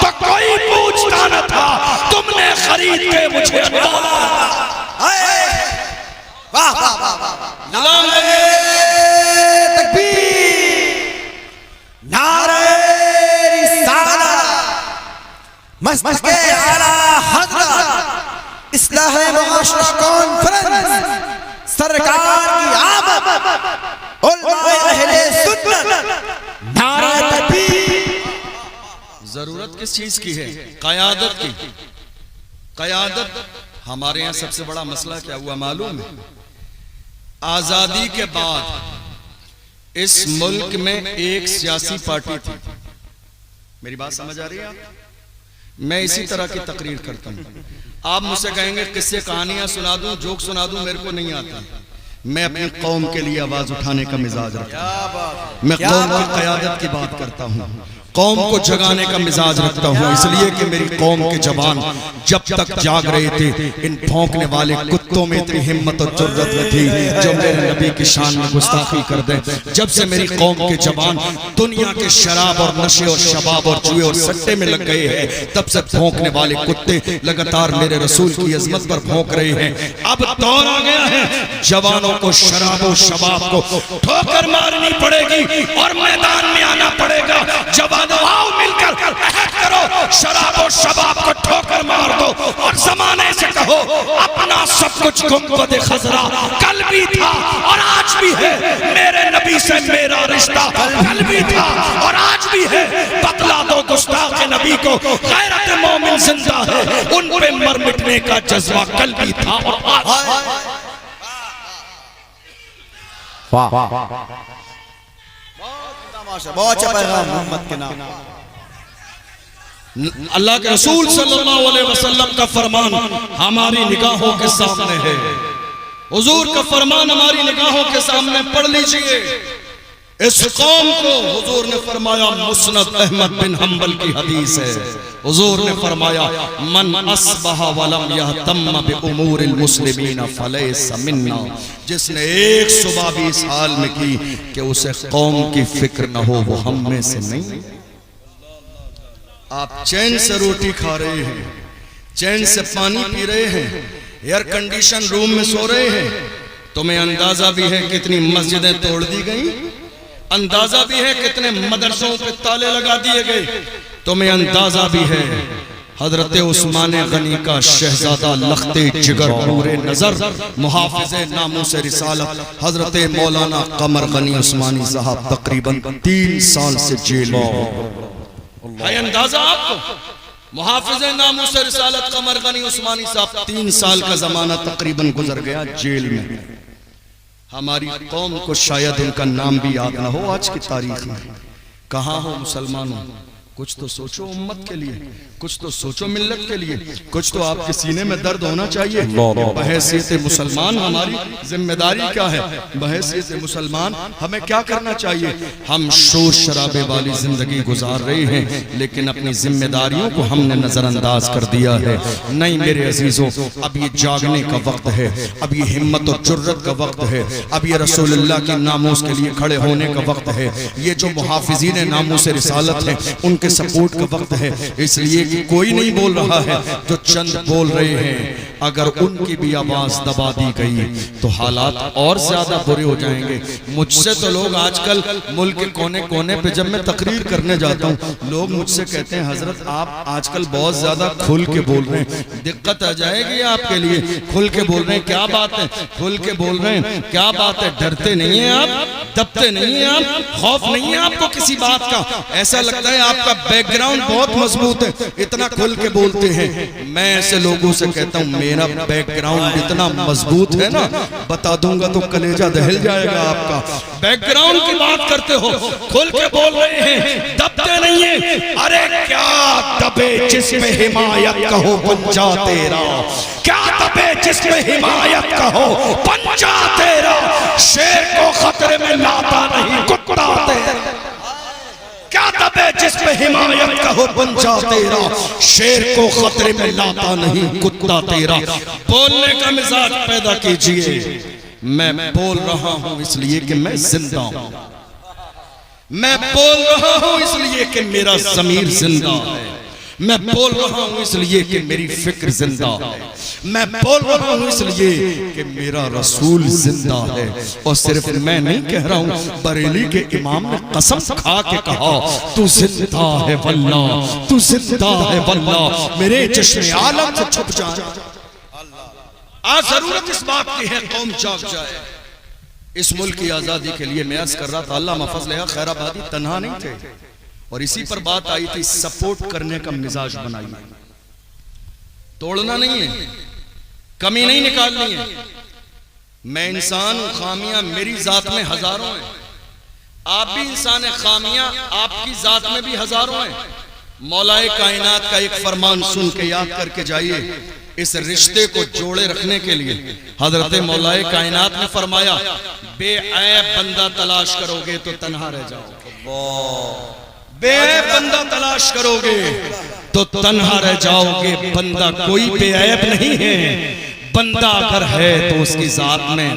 A: تو کوئی پوچھتا نہ تھا، تم نے خرید کے مجھے
B: مستق اعلیٰ حضرت اصلاح معاشرہ کانفرنس سرکار کی آمد علماء اہل سنت نعرہ تکبیر۔
A: ضرورت کس چیز کی ہے؟ قیادت کی۔ قیادت ہمارے یہاں سب سے بڑا مسئلہ کیا ہوا معلوم ہے؟ آزادی کے بعد اس ملک میں ایک سیاسی پارٹی تھی، میری بات سمجھ آ رہی ہے آپ؟ میں اسی طرح کی تقریر کرتا ہوں۔ آپ مجھ سے کہیں گے قصے کہانیاں سنا دوں، جوک سنا دوں، میرے کو نہیں آتا۔ میں اپنی قوم کے لیے آواز اٹھانے کا مزاج رکھتا ہوں، میں قوم کی قیادت کی بات کرتا ہوں، قوم کو جگانے کا مزاج رکھتا ہوں، اس لیے کہ میری قوم کے جوان جب تک جاگ رہے تھے ان بھونکنے والے کتوں میں اتنی ہمت اور جرأت نہ تھی جو میرے نبی کی شان میں گستاخی کر دیں۔ جب سے میری قوم کے جوان دنیا کے شراب اور نشے اور شباب اور جوئے اور سٹے میں لگ گئے ہیں، تب سے بھونکنے والے کتے لگاتار میرے رسول کی عظمت پر بھونک رہے ہیں۔ اب دور آ گیا ہے جوانوں کو شراب و شباب کو ٹھوکر مارنی پڑے گی اور میدان میں آنا پڑے گا۔ جوانوں آؤ مل کر عہد کرو، شراب و شباب کو ٹھوکر مار دو اور زمانے سے کہو اپنا سب کچھ گنبد خضرا کل بھی تھا اور آج بھی ہے، میرے نبی سے میرا رشتہ کل بھی تھا اور آج بھی ہے۔ بتلا دو گستاخ نبی کو غیرت مومن زندہ ہے، ان پہ مر مٹنے کا جذبہ کل بھی تھا اور آج۔
B: بہت اچھا پیغام محمد کے نام۔
A: اللہ کے رسول صلی اللہ علیہ وسلم کا فرمان ہماری نگاہوں کے سامنے ہے، حضور کا فرمان ہماری نگاہوں کے سامنے پڑھ لیجئے۔ اس قوم کو حضور نے فرمایا، مسند احمد بن حنبل کی حدیث ہے، حضور نے فرمایا من اصبح ولم یہتم بامور المسلمین فلیس منا، جس نے ایک صبح بھی اس حال میں کی کہ اسے قوم کی فکر نہ ہو وہ ہم میں سے نہیں۔ آپ چین سے روٹی کھا رہے ہیں، چین سے پانی پی رہے ہیں، ایئر کنڈیشن روم میں سو رہے ہیں، تمہیں اندازہ بھی ہے کتنی مسجدیں توڑ دی گئیں، اندازہ بھی ہے کتنے مدرسوں پہ تالے لگا دیے گئے، تمہیں اندازہ بھی ہے حضرت عثمان غنی کا شہزادہ لخت جگر نور نظر محافظ ناموس رسالت حضرت مولانا قمر غنی عثمانی صاحب تقریباً 3 سال سے جیل میں ہے۔ اندازہ آپ کو محافظ ناموس رسالت قمر غنی عثمانی صاحب 3 سال کا زمانہ تقریباً گزر گیا جیل میں۔ ہماری قوم کو شاید ان کا نام بھی یاد نہ ہو آج کی تاریخ میں۔ کہاں ہو مسلمانوں؟ کچھ تو سوچو امت کے لیے، کچھ تو سوچو ملت کے لیے، کچھ تو آپ کے سینے میں درد ہونا چاہیے۔ بحیثیت مسلمان ہماری ذمہ داری کیا ہے؟ بحیثیت مسلمان ہمیں کیا کرنا چاہیے؟ ہم شور شرابے والی زندگی گزار رہے ہیں لیکن اپنی ذمہ داریوں کو ہم نے نظر انداز کر دیا ہے۔ نہیں میرے عزیزوں، اب یہ جاگنے کا وقت ہے، اب یہ ہمت اور جرت کا وقت ہے، اب یہ رسول اللہ کی ناموس کے لیے کھڑے ہونے کا وقت ہے۔ یہ جو محافظین ناموس رسالت ہیں ان کے سپورٹ کا وقت ہے، اس لیے کہ کوئی نہیں بول رہا ہے، جو چند بول رہے ہیں اگر ان کی بھی آواز دبا دی گئی تو حالات اور زیادہ برے ہو جائیں گے۔ مجھ سے تو لوگ آج کل ملک کے کونے کونے پہ جب میں تقریر کرنے جاتا ہوں لوگ مجھ سے کہتے ہیں حضرت آپ آج کل بہت زیادہ کھل کے بول رہے ہیں، دقت آ جائے گی آپ کے لیے، کھل کے بول رہے ہیں کیا بات ہے، کھل کے بول رہے ہیں کیا بات ہے، ڈرتے نہیں ہیں آپ، دبتے نہیں ہیں آپ، خوف نہیں ہے آپ کو کسی بات کا، ایسا لگتا ہے آپ کا بیک گراؤنڈ بہت مضبوط ہے، اتنا کھل کے بولتے ہیں. میں ایسے لوگوں سے کہتا ہوں میرا بیک گراؤنڈ اتنا مضبوط ہے نا، بتا دوں گا تو کلیجہ دہل جائے گا آپ کا. بیک گراؤنڈ کی بات کرتے ہو، کھل کے بول رہے ہیں، دبتے نہیں ہیں. ارے کیا دبے جس میں حمایت کا ہو پنجا تیرا، کیا دبے جس میں حمایت کا ہو پنجا تیرا، شیر کو خطرے میں لاتا نہیں کتا تیرا. کیا دبے جس میں حمایت کا ہو پنجا تیرا، شیر کو خطرے میں لاتا نہیں کتا تیرا. بولنے کا مزاج پیدا کیجئے. میں بول رہا ہوں اس لیے کہ میں زندہ ہوں، میں بول رہا ہوں اس لیے کہ میرا ضمیر زندہ ہے، میں بول رہا ہوں اس لیے کہ میری فکر زندہ ہے، میں بول رہا ہوں اس لیے کہ میرا رسول زندہ ہے. اور صرف میں نہیں کہہ رہا ہوں، بریلی کے امام نے قسم کھا کے کہا تو زندہ ہے واللہ، تو زندہ ہے واللہ، میرے چشم عالم سے چھپ جائے. آج ضرورت اس بات کی ہے قوم جاگ جائے. اس ملک کی آزادی کے لیے میں عرض کر رہا تھا، علامہ فضل حق خیر آبادی تنہا نہیں تھے، اور اسی پر بات آئی تھی سپورٹ کرنے کا مزاج بنائیے. توڑنا نہیں ہے، کمی نہیں نکالنی ہے. میں انسان ہوں، خامیاں میری ذات میں ہزاروں ہیں، آپ بھی انسان ہیں، خامیاں آپ کی ذات میں بھی ہزاروں ہیں. مولا کائنات کا ایک فرمان سن کے یاد کر کے جائیے. اس رشتے کو جوڑے رکھنے کے لیے حضرت مولا کائنات نے فرمایا بے عیب بندہ تلاش کرو گے تو تنہا رہ جاؤ گے، بے عیب بندہ تلاش کرو گے تو تنہا رہ جاؤ گے. بندہ کوئی بے عیب نہیں ہے، بندہ اگر ہے تو اس کی ذات میں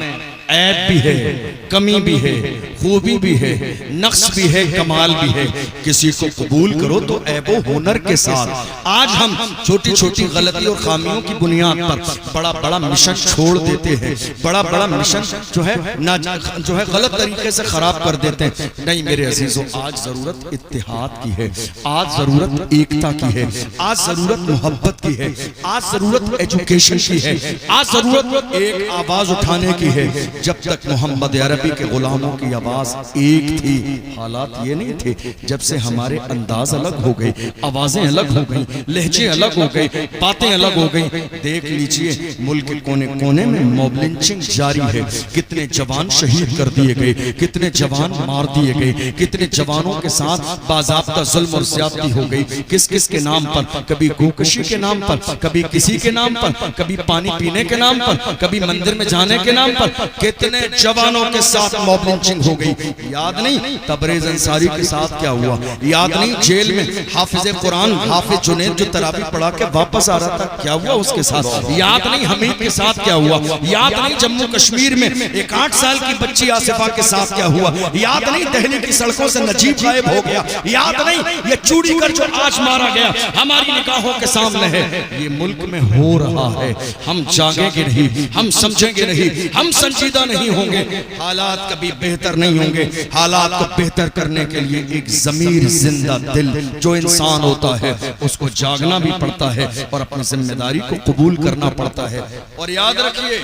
A: عیب بھی ہے، کمی بھی ہے، خوبی بھی ہے، نقص بھی ہے، کمال بھی ہے. کسی کو قبول کرو تو عیب و ہنر کے ساتھ. آج ہم چھوٹی چھوٹی غلطی اور خامیوں کی بنیاد پر بڑا بڑا مشن چھوڑ دیتے ہیں، بڑا بڑا مشن جو ہے غلط طریقے سے خراب کر دیتے ہیں. نہیں میرے عزیزوں، آج ضرورت اتحاد کی ہے، آج ضرورت ایکتا کی ہے، آج ضرورت محبت کی ہے، آج ضرورت ایجوکیشن کی ہے، آج ضرورت ایک آواز اٹھانے کی ہے. جب تک محمد عربی کے غلاموں کی آواز ایک تھی، حالات یہ نہیں تھے. جب سے ہمارے انداز الگ ہو گئے، آوازیں الگ ہو گئیں، لہجے الگ ہو گئے، باتیں الگ ہو گئیں. دیکھ لیجئے ملک کے کونے کونے میں موب لنچنگ جاری ہے. کتنے جوان شہید کر دیے گئے، کتنے جوان مار دیے گئے، کتنے جوانوں کے ساتھ باضابطہ ظلم اور زیادتی ہو گئی. کس کس کے نام پر؟ کبھی گوکشی کے نام پر، کبھی کسی کے نام پر، کبھی پانی پینے کے نام پر، کبھی مندر میں جانے کے نام پر. کتنے جوانوں کے ساتھ موب لنچنگ ہو گئی. یاد نہیں تبریز انصاری کے ساتھ کیا ہوا؟ یاد نہیں جیل میں حافظ قرآن حافظ جنید جو تراویح پڑھا کے واپس آ رہا تھا کیا ہوا اس کے ساتھ؟ یاد نہیں حمید کے ساتھ کیا ہوا؟ یاد نہیں جموں کشمیر میں ایک 8 سال کی بچی آصفہ کے ساتھ کیا ہوا؟ یاد نہیں دہلی کی سڑکوں سے نجیب غائب ہو گیا؟ یاد نہیں یہ چوڑی کر جو آج مارا گیا ہماری نگاہوں کے سامنے ہے؟ یہ ملک میں ہو رہا ہے. ہم جاگیں گے نہیں، ہم سمجھیں گے نہیں، ہم سنجیدہ نہیں ہوں گے. حالات کبھی بہتر نہیں ہوں گے. حالات کو بہتر کرنے کے لیے ایک ضمیر زندہ دل جو انسان ہوتا ہے اس کو جاگنا بھی پڑتا ہے اور اپنی ذمہ داری کو قبول کرنا پڑتا ہے. اور یاد رکھیے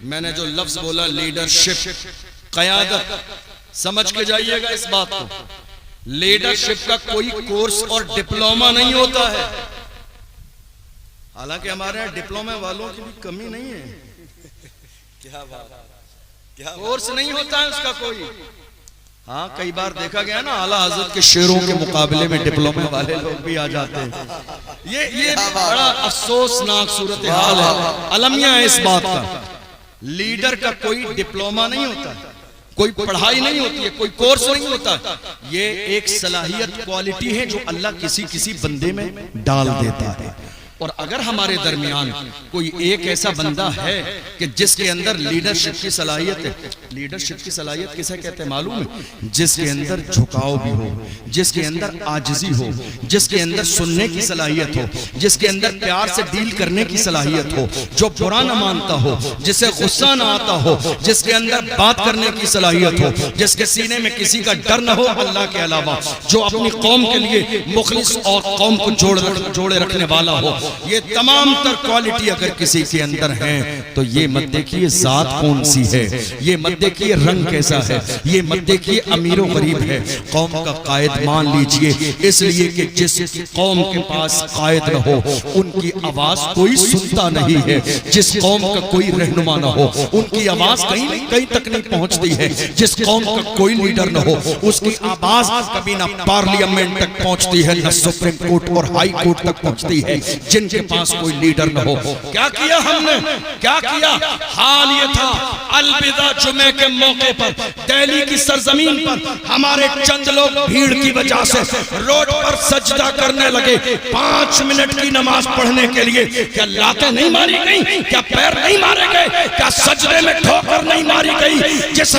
A: میں نے جو لفظ بولا لیڈرشپ، قیادت، سمجھ کے جائیے گا اس بات کو. لیڈرشپ کا کوئی کورس اور ڈپلومہ نہیں ہوتا ہے. حالانکہ ہمارے یہاں ڈپلومے والوں کی بھی کمی نہیں ہے. کیا بات، کورس نہیں ہوتا ہے اس کا کوئی. ہاں کئی بار دیکھا گیا نا اعلیٰ حضرت کے شعروں کے مقابلے میں ڈپلومے والے لوگ بھی آ جاتے ہیں. یہ بڑا افسوسناک صورتحال ہے، المیہ ہے اس بات کا. لیڈر کا کوئی ڈپلومہ نہیں ہوتا، کوئی پڑھائی نہیں ہوتی ہے، کوئی کورس نہیں ہوتا. یہ ایک صلاحیت کوالٹی ہے جو اللہ کسی بندے میں ڈال دیتا ہے. اور اگر ہمارے درمیان کوئی ایک ایسا بندہ ہے کہ جس کے اندر لیڈرشپ کی صلاحیت ہے. لیڈرشپ کی صلاحیت کسے کہتے ہیں معلوم ہے؟ جس کے اندر جھکاؤ بھی ہو، جس کے اندر عاجزی ہو، جس کے اندر سننے کی صلاحیت ہو، جس کے اندر پیار سے ڈیل کرنے کی صلاحیت ہو، جو برا نہ مانتا ہو، جسے غصہ نہ آتا ہو، جس کے اندر بات کرنے کی صلاحیت ہو، جس کے سینے میں کسی کا ڈر نہ ہو اللہ کے علاوہ، جو اپنی قوم کے لیے مخلص اور قوم کو جوڑے رکھنے والا ہو. یہ تمام تر کوالٹی اگر کسی کے اندر ہیں تو یہ مت دیکھیے ذات کون سی ہے، یہ مت دیکھیے رنگ کیسا ہے، یہ مت دیکھیے امیر و غریب ہے، قوم کا قائد مان لیجئے، اس لیے کہ جس قوم کے پاس قائد نہ ہو ان کی آواز کوئی سنتا نہیں ہے، جس قوم کا کوئی رہنما نہ ہو ان کی آواز کہیں تک نہیں پہنچتی ہے، جس قوم کا کوئی لیڈر نہ ہو اس کی آواز کبھی نہ پارلیمنٹ تک پہنچتی ہے، نہ سپریم کورٹ اور ہائی کورٹ تک پہنچتی ہے، جن کے پاس کوئی لیڈر نہ ہو۔ کیا کیا ہم نے؟ کیا کیا؟ حال یہ تھا الوداع جمعے کے موقع پر دہلی کی سرزمین پر ہمارے چند لوگ بھیڑ کی وجہ سے روڈ پر سجدہ کرنے لگے 5 منٹ کی نماز پڑھنے کے لیے۔ کیا لاتیں نہیں ماری گئی؟ کیا پیر نہیں مارے گئے؟ کیا سجدے میں ٹھوکر نہیں ماری گئی؟ جس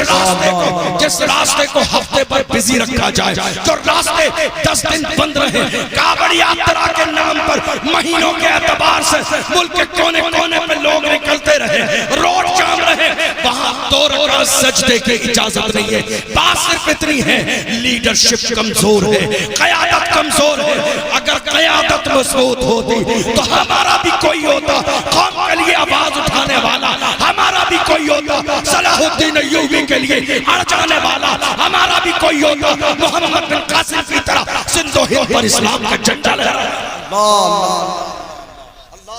A: راستے کو ہفتے پر بزی رکھا جائے، جو راستے 10 دن بند رہے، کابڑ یاترا کے نام پر مہینوں کے اعتبار سے ملک کے کونے کونے میں لوگ نکلتے رہے، روڈ جام رہے، وہاں 2 رکعت سجدے کی اجازت نہیں ہے۔ بات صرف اتنی ہے، لیڈرشپ کمزور ہے، قیادت کمزور ہے۔ اگر قیادت مضبوط ہوتی تو ہمارا بھی کوئی ہوتا قوم کے لیے آواز اٹھانے والا، ہمارا بھی کوئی ہوتا صلاح الدین ایوبی کے لیے اڑ جانے والا، ہمارا بھی کوئی ہوتا محمد بن قاسم کی طرح سندھ و ہند پر اسلام کا جھنڈا لہرانے۔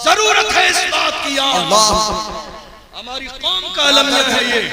A: ضرورت ہے اس بات کی ہماری قوم کا المیہ ہے یہ۔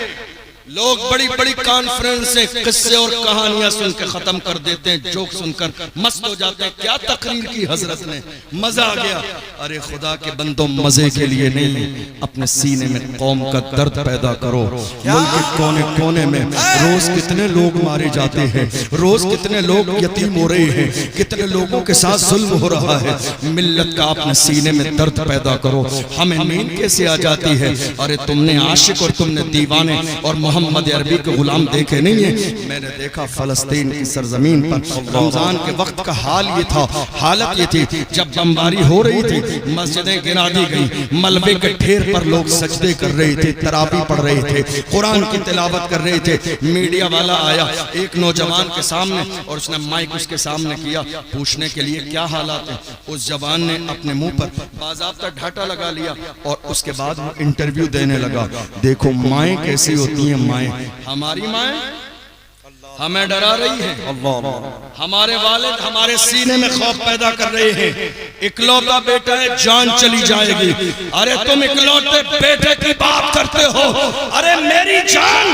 A: لوگ بڑی بڑی کانفرنسیں قصے اور کہانیاں سن کے ختم کر دیتے ہیں، جوک سن کر مست ہو جاتے ہیں۔ کیا تقریر کی حضرت نے، مزہ آ گیا۔ ارے خدا کے بندوں، مزے کے لیے نہیں، اپنے سینے میں قوم کا درد پیدا کرو۔ ملک کے کونے کونے میں روز کتنے لوگ مارے جاتے ہیں، روز کتنے لوگ یتیم ہو رہے ہیں، کتنے لوگوں کے ساتھ ظلم ہو رہا ہے۔ ملت کا اپنے سینے میں درد پیدا کرو۔ ہمیں نیند کیسے آ جاتی ہے؟ ارے تم نے عاشق اور تم نے دیوانے اور محمد عربی کے غلام دیکھے نہیں ہیں؟ میں نے دیکھا فلسطین کی سرزمین پر رمضان کے وقت کا حال یہ تھا، حالت یہ تھی، جب بمباری ہو رہی تھی مسجدیں گرا دی گئی، ملبے کے ڈھیر پر لوگ سجدے کر رہے تھے، تراویح پڑھ رہے تھے، قرآن کی تلاوت کر رہے تھے۔ میڈیا والا آیا ایک نوجوان کے سامنے اور اس نے مائک اس کے سامنے کیا پوچھنے کے لیے کیا حالات ہیں۔ اس جوان نے اپنے منہ پر باضابطہ ڈھاٹا لگا لیا اور اس کے بعد وہ انٹرویو دینے لگا۔ دیکھو مائیں کیسی ہوتی ہیں، مائیں ہماری مائیں ہمیں ڈرا رہی ہیں، ہمارے والد ہمارے سینے میں خوف پیدا کر رہے ہیں۔ اکلوتا بیٹا ہے، جان چلی جائے گی۔ ارے تم اکلوتے بیٹے کی بات کرتے ہو، ارے میری جان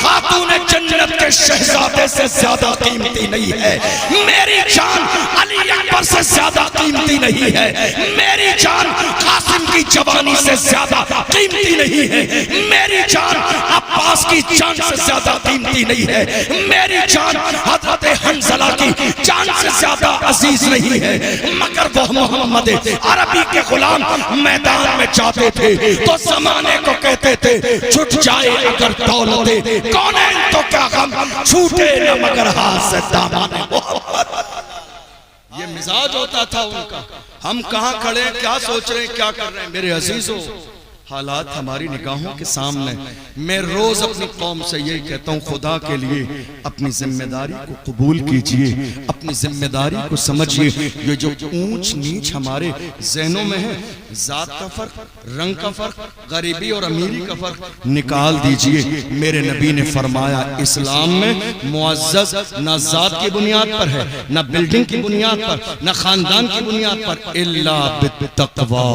A: خاتون جنت کے شہزادے سے زیادہ قیمتی نہیں ہے، میری جان علی اکبر سے زیادہ قیمتی نہیں ہے، میری جان قاسم کی جوانی سے زیادہ قیمتی نہیں ہے، میری جان عباس کی جان سے زیادہ قیمتی نہیں ہے، میری جان حضرت حنظلہ کی جان سے زیادہ عزیز نہیں ہے۔ مگر وہ محمد عربی کے غلام میدان میں جاتے تھے تو زمانے کو کہتے تھے چھٹ جائے اگر دولت کونین تو کیا غم، چھوٹے نہ مگر ہاتھ سے دامان محمد۔ یہ مزاج ہوتا تھا ان کا۔ ہم کہاں کھڑے ہیں، کیا سوچ رہے ہیں، کیا کر رہے ہیں؟ میرے عزیزوں، حالات ہماری نگاہوں کے سامنے۔ میں روز اپنی قوم سے یہی کہتا ہوں، خدا کے لیے اپنی ذمہ داری کو قبول کیجئے، اپنی ذمہ داری کو سمجھئے۔ یہ جو اونچ نیچ ہمارے ذہنوں میں ہے، ذات کا فرق، رنگ کا فرق، غریبی اور امیری کا فرق نکال دیجئے۔ میرے نبی نے فرمایا اسلام میں معزز نہ ذات کی بنیاد پر ہے، نہ بلڈنگ کی بنیاد پر، نہ خاندان کی بنیاد پر، الا بالتقوی،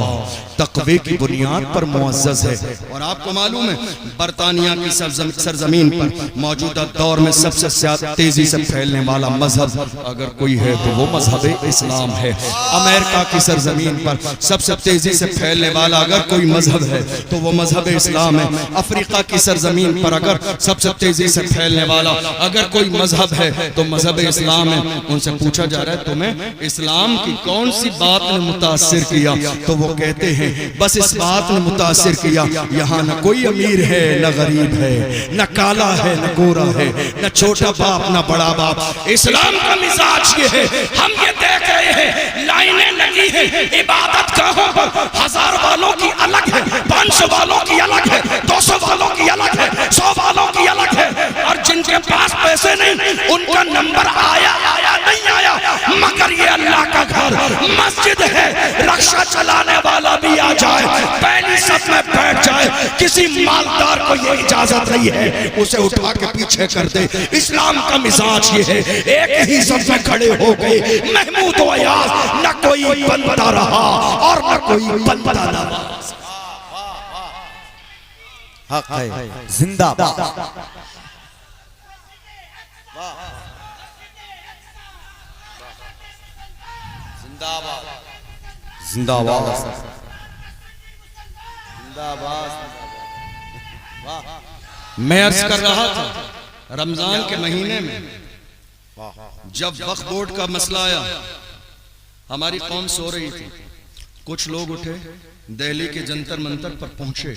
A: تقوی کی بنیاد پر معزز ہے۔ اور آپ کو معلوم ہے برطانیہ کی سرزمین پر موجودہ دور میں سب سے زیادہ تیزی سے پھیلنے والا مذہب اگر کوئی ہے تو وہ مذہب اسلام ہے۔ امریکہ کی سرزمین پر سب سے تیزی سے پھیلنے والا اگر کوئی مذہب ہے تو وہ مذہب اسلام ہے۔ افریقہ کی سرزمین پر اگر سب سے تیزی سے پھیلنے والا اگر کوئی مذہب ہے تو مذہب اسلام ہے۔ ان سے پوچھا جا رہا ہے تمہیں اسلام کی کون سی بات نے متاثر کیا؟ تو وہ کہتے ہیں بس اس بات نے متاثر کیا، یہاں نہ کوئی امیر ہے نہ غریب ہے، نہ کالا ہے نہ گورا ہے، نہ چھوٹا باپ نہ بڑا باپ۔ اسلام کا مزاج یہ ہے، ہم یہ دیکھ رہے ہیں لائنیں لگی ہیں عبادت گاہوں پر، 1000 والوں کی الگ ہے، 500 والوں کی الگ ہے، 200 والوں کی الگ ہے، 100 والوں کی الگ ہے، اور جن کے پاس پیسے نہیں ان کا نمبر آیا نہیں آیا، مگر یہ اللہ کا گھر مسجد ہے، رکشہ چلانے والا بھی آ جائے، پہلی صف میں بیٹھ جائے، کسی مالدار کو یہ اجازت نہیں ہے اسے اٹھا کے پیچھے کر دے۔ اسلام کا مزاج یہ ہے، ایک ہی صف میں کھڑے ہو گئے، محمود و ایاز، نہ کوئی بندہ رہا اور نہ کوئی بندہ نہ رہا۔
B: حق ہے، زندہ باد۔
C: زندہ باد۔
A: میں عرض کر رہا تھا رمضان کے مہینے میں جب وقف بورڈ کا مسئلہ آیا، ہماری قوم سو رہی تھی، کچھ لوگ اٹھے، دہلی کے جنتر منتر پر پہنچے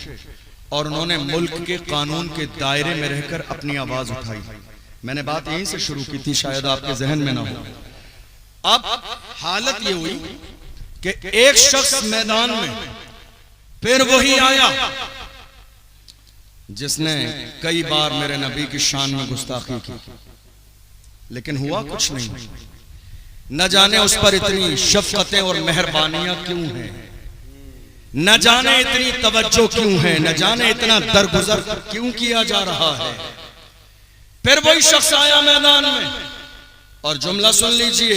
A: اور انہوں نے ملک کے قانون کے دائرے میں رہ کر اپنی آواز اٹھائی۔ میں نے بات یہیں سے شروع کی تھی، شاید آپ کے ذہن میں نہ ہو۔ اب حالت یہ ہوئی کہ ایک شخص میدان میں پھر وہی آیا جس نے کئی بار میرے نبی کی شان میں گستاخی کی، لیکن ہوا کچھ نہیں۔ نہ جانے اس پر اتنی شفقتیں اور مہربانیاں کیوں ہیں، نہ جانے اتنی توجہ کیوں ہے، نہ جانے اتنا درگزر کیوں کیا جا رہا ہے۔ پھر وہی شخص آیا میدان میں، اور جملہ سن لیجئے،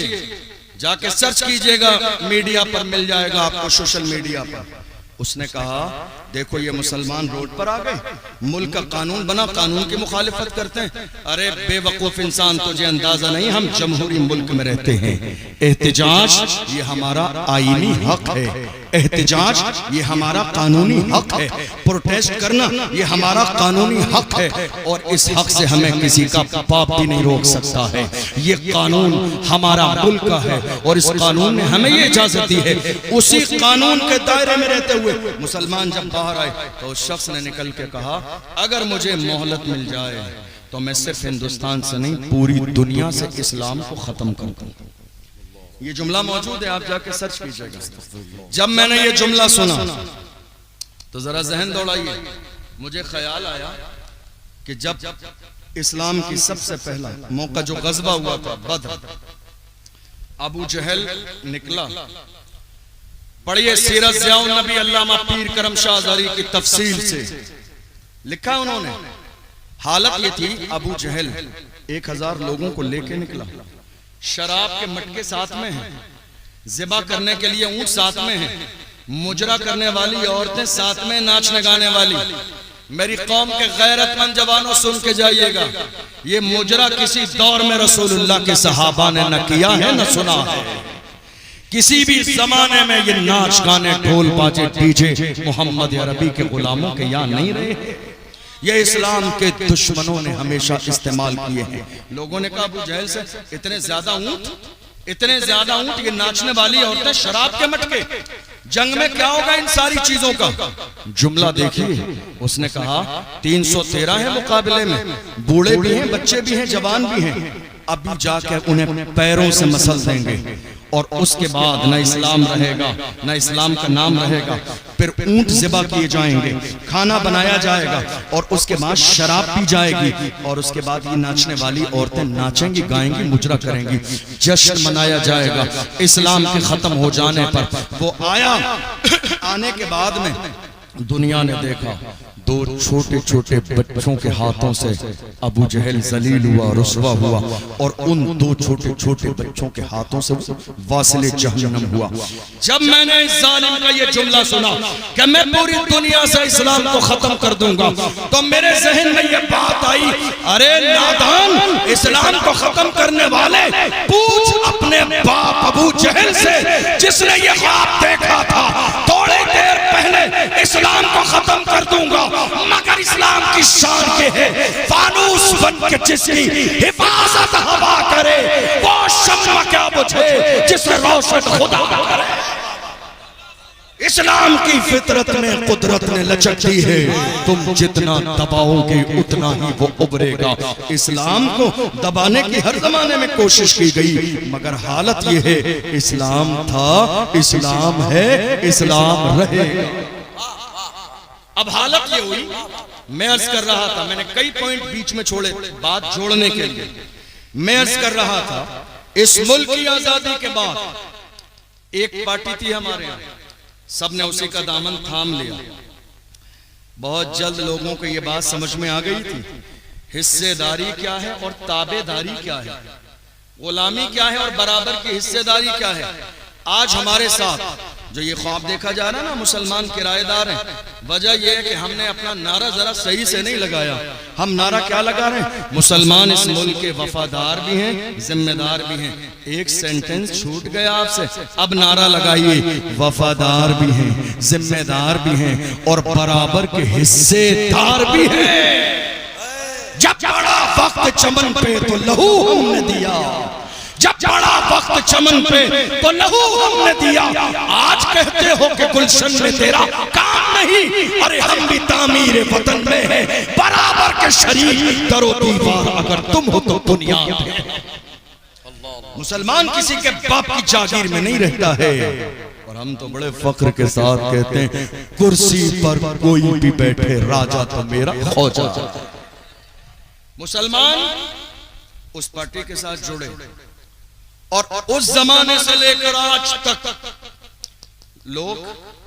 A: جا کے سرچ کیجئے گا، میڈیا پر مل جائے گا آپ کو، سوشل میڈیا پر۔ اس نے کہا دیکھو یہ مسلمان روڈ پر آ گئے، ملک کا قانون بنا، قانون کی مخالفت کرتے ہیں۔ ارے بے وقوف انسان، تجھے اندازہ نہیں ہم جمہوری ملک میں رہتے ہیں، احتجاج یہ ہمارا آئینی حق ہے، احتجاج یہ ہمارا قانونی حق ہے، پروٹیسٹ کرنا یہ ہمارا قانونی حق ہے، اور اس حق سے ہمیں کسی کا باپ بھی نہیں روک سکتا ہے۔ یہ قانون ہمارا ملک کا ہے اور اس قانون نے ہمیں یہ اجازت دی ہے۔ اسی قانون کے دائرے میں رہتے ہوئے مسلمان جب باہر آئے تو اس شخص نے نکل کے کہا اگر مجھے مہلت مل جائے تو میں صرف ہندوستان سے نہیں پوری دنیا سے اسلام کو ختم کر دوں۔ یہ جملہ موجود ہے، آپ جا کے سرچ کیجئے گا۔ جب میں نے یہ جملہ سنا تو ذرا ذہن دوڑائیے، مجھے خیال آیا کہ جب اسلام کی سب سے پہلا موقع جو غزوہ ہوا تھا بدر، ابو جہل نکلا۔ پڑھیے سیرت ضیاء النبی علامہ پیر کرم شاہ ازہری کی تفصیل سے لکھا انہوں نے۔ حالت یہ تھی ابو جہل 1000 لوگوں کو لے کے نکلا، شراب کے مٹکے ساتھ میں ہیں، ذبح کرنے کے لیے اونٹ ساتھ میں ہیں، مجرا کرنے والی عورتیں ساتھ میں، ناچنے گانے والی۔ میری قوم کے غیرت مند جوانوں سن کے جائیے گا، یہ مجرا کسی دور میں رسول اللہ کے صحابہ نے نہ کیا ہے نہ سنا ہے۔ کسی بھی زمانے میں یہ ناچ گانے ڈھول باجے ڈی جے محمد عربی کے غلاموں کے یہاں نہیں رہے، یہ اسلام کے دشمنوں نے ہمیشہ استعمال کیے ہیں۔ لوگوں نے کہا ابو جہل سے اتنے زیادہ اونٹ، یہ ناچنے والی عورتیں، شراب کے مٹکے، جنگ میں کیا ہوگا ان ساری چیزوں کا؟ جملہ دیکھیے، اس نے کہا 313 ہیں مقابلے میں، بوڑھے بھی ہیں، بچے بھی ہیں، جوان بھی ہیں، ابھی جا کے انہیں پیروں سے مسل دیں گے، اور اس کے بعد نہ اسلام رہے گا نہ اسلام کا نام رہے گا۔ پھر اونٹ ذبح کیے جائیں گے، کھانا بنایا جائے گا، اور اس کے بعد شراب پی جائے گی، اور اس کے بعد یہ ناچنے والی عورتیں ناچیں گی، گائیں گی، مجرا کریں گی، جشن منایا جائے گا اسلام کے ختم ہو جانے پر۔ وہ آیا، آنے کے بعد میں دنیا نے دیکھا 2 چھوٹے چھوٹے بچوں کے ہاتھوں سے ابو جہل ذلیل ہوا، رسوا ہوا، اور ان 2 چھوٹے چھوٹے بچوں کے ہاتھوں سے واصل جہنم ہوا۔ جب میں نے اس ظالم کا یہ جملہ سنا کہ میں پوری دنیا سے اسلام کو ختم کر دوں گا، تو میرے ذہن میں یہ بات آئی، ارے نادان، اسلام کو ختم کرنے والے، پوچھ اپنے باپ ابو جہل سے جس نے یہ خواب دیکھا تھا تھوڑی دیر پہلے اسلام کو ختم کر دوں گا، مگر اسلام کی شان یہ ہے فانوس بن کے جس کی حفاظت ہوا کرے وہ شمع کیا بجھے جسے روشن خدا کرے۔ اسلام کی فطرت میں قدرت نے لچک دی ہے، تم جتنا دباؤ گے اتنا ہی وہ ابھرے گا۔ اسلام کو دبانے کی ہر زمانے میں کوشش کی گئی، مگر حالت یہ ہے اسلام تھا، اسلام ہے، اسلام رہے گا۔ اب حالت یہ ہوئی، میں عرض کر رہا تھا، میں نے کئی پوائنٹ بیچ میں چھوڑے بات جوڑنے کے لیے، میں عرض کر رہا تھا اس ملک کی آزادی کے بعد ایک پارٹی تھی ہمارے یہاں، سب نے اسی کا دامن تھام لیا. بہت جلد لوگوں کو یہ بات سمجھ میں آ گئی تھی حصے داری کیا ہے اور تابع داری کیا ہے، غلامی کیا ہے اور برابر کی حصے داری کیا ہے. آج ہمارے ساتھ جو یہ خواب دیکھا جا رہا ہے نا مسلمان کرایہ دار ہیں، وجہ یہ ہے کہ ہم نے اپنا نعرہ ذرا صحیح سے نہیں لگایا. ہم نعرہ کیا لگا رہے ہیں؟ مسلمان اس ملک کے وفادار بھی ہیں، ذمہ دار بھی ہیں. ایک سینٹنس چھوٹ گیا آپ سے، اب نعرہ لگائیے وفادار بھی ہیں، ذمہ دار بھی ہیں اور برابر کے حصے دار بھی ہیں. جب بڑا وقت چمن پہ تو لہو ہم نے دیا، جب بڑا وقت چمن پہ تو لہو ہم نے دیا. آج کہتے ہو کہ گلشن میں تیرا کام نہیں، ارے ہم بھی تعمیر وطن میں ہیں، برابر کے شریک در و دیوار اگر تم ہو تو بنیاد ہے. مسلمان کسی کے باپ کی جاگیر میں نہیں رہتا ہے. اور ہم تو بڑے فخر کے ساتھ کہتے ہیں کرسی پر کوئی بھی بیٹھے راجہ تو میرا خوجہ. مسلمان اس پارٹی کے ساتھ جڑے اور اس زمانے سے لے کر آج تک لوگ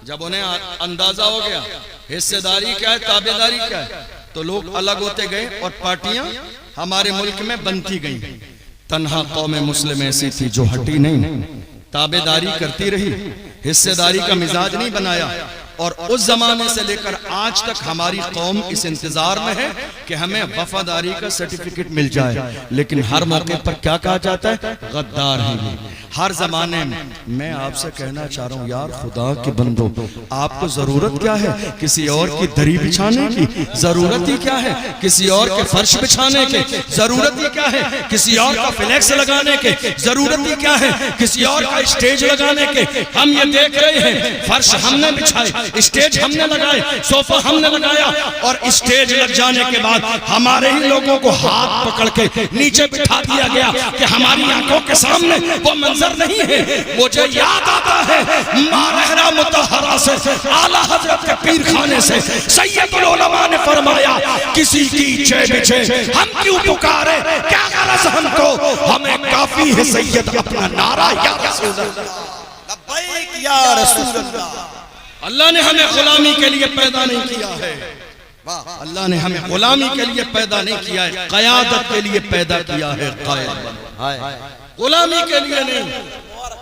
A: جب انہیں اندازہ ہو گیا حصے داری کیا ہے، تابع داری کیا ہے، تو لوگ الگ ہوتے گئے اور پارٹیاں ہمارے ملک میں بنتی گئیں. تنہا قوم مسلم ایسی تھی جو ہٹی نہیں، تابع داری کرتی رہی، حصے داری کا مزاج نہیں بنایا. اور اس زمانے سے لے کر آج تک ہماری قوم اس انتظار میں ہے کہ ہمیں وفاداری کا سرٹیفکیٹ مل جائے. لیکن ہر موقع پر کیا کہا جاتا ہے؟ غدار ہیں یہ. ہر زمانے میں آپ سے کہنا چاہ رہا ہوں یار خدا کے بندو، آپ کو ضرورت کیا ہے کسی اور کی دری بچھانے کی؟ ضرورت ہی کیا ہے کسی اور کے فرش بچھانے کے؟ ضرورت ہی کیا ہے کسی اور کا فلیکس لگانے کے؟ ضرورت ہی کیا ہے کسی اور کا اسٹیج لگانے کے؟ ہم یہ دیکھ رہے ہیں فرش ہم نے بچھائے، اسٹیج ہم نے لگائے، صوفہ ہم نے لگایا، اور اسٹیج لگ جانے کے بعد ہمارے ہی لوگوں کو ہاتھ پکڑ کے نیچے بٹھا دیا گیا کہ ہماری آنکھوں کے سامنے وہ منظر نہیں ہے. مجھے یاد آتا ہے مارہرہ مطہرہ سے، اعلیٰ حضرت کے پیر خانے سے سید العلماء نے فرمایا کسی کی چے بچے ہم کیوں پکارے، کیا غرض ہم کو، ہمیں کافی ہے سید اپنا نعرہ یا رسول اللہ.
B: لبیک یا رسول اللہ.
A: اللہ نے ہمیں غلامی کے لیے پیدا نہیں کیا ہے، اللہ نے ہمیں غلامی کے لیے پیدا نہیں کیا ہے، قیادت کے لیے پیدا کیا ہے. قائد بنو، غلامی کے لیے نہیں،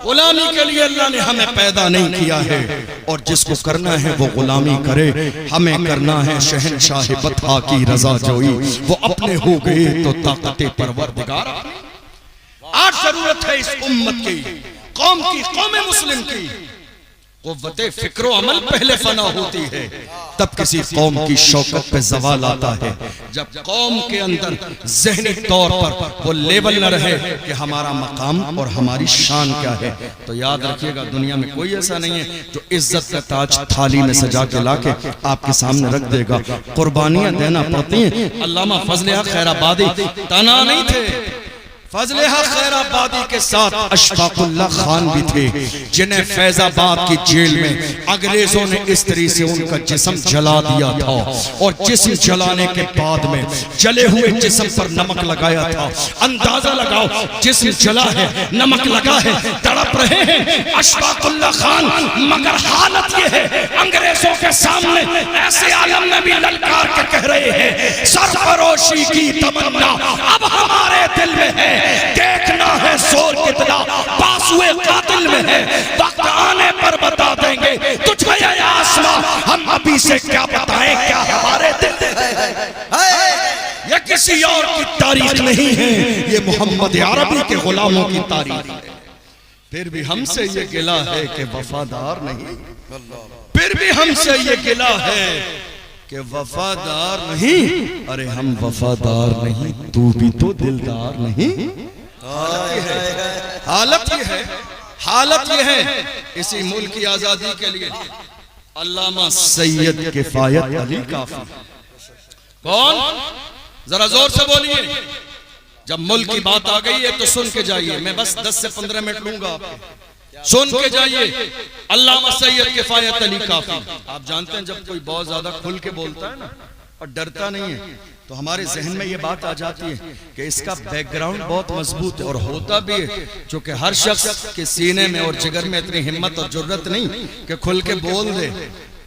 A: غلامی کے لیے اللہ نے ہمیں پیدا نہیں کیا ہے. اور جس کو کرنا ہے وہ غلامی کرے، ہمیں کرنا ہے شہنشاہ بطحا کی رضا جوئی. وہ اپنے ہو گئے تو طاقت پروردگار. آج ضرورت ہے اس امت کی، قوم کی، قوم مسلم کی. قوت فکر و عمل پہلے فنا ہوتی ہے، تب کسی قوم کی شوکت پہ زوال آتا ہے. جب قوم کے اندر ذہنی طور پر وہ لیول نہ رہے کہ ہمارا مقام اور ہماری شان کیا ہے، تو یاد رکھیے گا دنیا میں کوئی ایسا نہیں ہے جو عزت کا تاج تھالی میں سجا کے لا کے آپ کے سامنے رکھ دے گا. قربانیاں دینا پڑتی ہیں. علامہ فضل حق خیر آبادی تنہا نہیں تھے، فضل حق خیر آبادی کے ساتھ اشفاق اللہ خان بھی تھے، جنہیں فیض آباد کی جیل میں انگریزوں نے اس طرح سے ان کا جسم جلا دیا تھا، اور جسم جلانے کے بعد میں جلے ہوئے جسم پر نمک لگایا تھا. اندازہ لگاؤ جسم جلا ہے، نمک لگا ہے، تڑپ رہے ہیں اشفاق اللہ خان، مگر حالت یہ ہے انگریزوں کے سامنے ایسے عالم میں بھی للکار کے کہہ رہے ہیں سرفروشی کی تمنا اب ہمارے دل میں ہے، دیکھنا ہے زور کتنا بازوئے قاتل میں ہے، وقت آنے پر بتا دیں گے تجھ میں یا آسمان، ہم ابھی سے کیا بتائیں کیا ہمارے دل میں ہے. یہ کسی اور کی تاریخ نہیں ہے، یہ محمد عربی کے غلاموں کی تاریخ ہے. پھر بھی ہم سے یہ گلہ ہے کہ وفادار نہیں، پھر بھی ہم سے یہ گلہ ہے کہ وفادار نہیں. ارے ہم وفادار نہیں، تو بھی تو دلدار نہیں. حالت یہ ہے، حالت یہ ہے. اسی ملک کی آزادی کے لیے علامہ سید کفایت علی کافی. کون؟ ذرا زور سے بولیے. جب ملک کی بات آ گئی ہے تو سن کے جائیے، میں بس 10 سے 15 منٹ لوں گا آپ کے. سن کے جائیے علامہ سید کفایت علی کافی. آپ جانتے ہیں جب کوئی بہت زیادہ کھل کے بولتا ہے نا اور ڈرتا نہیں ہے تو ہمارے ذہن میں یہ بات آ جاتی ہے کہ اس کا بیک گراؤنڈ بہت مضبوط ہے، اور ہوتا بھی ہے، چونکہ ہر شخص کے سینے میں اور جگر میں اتنی ہمت اور جرت نہیں کہ کھل کے بول دے۔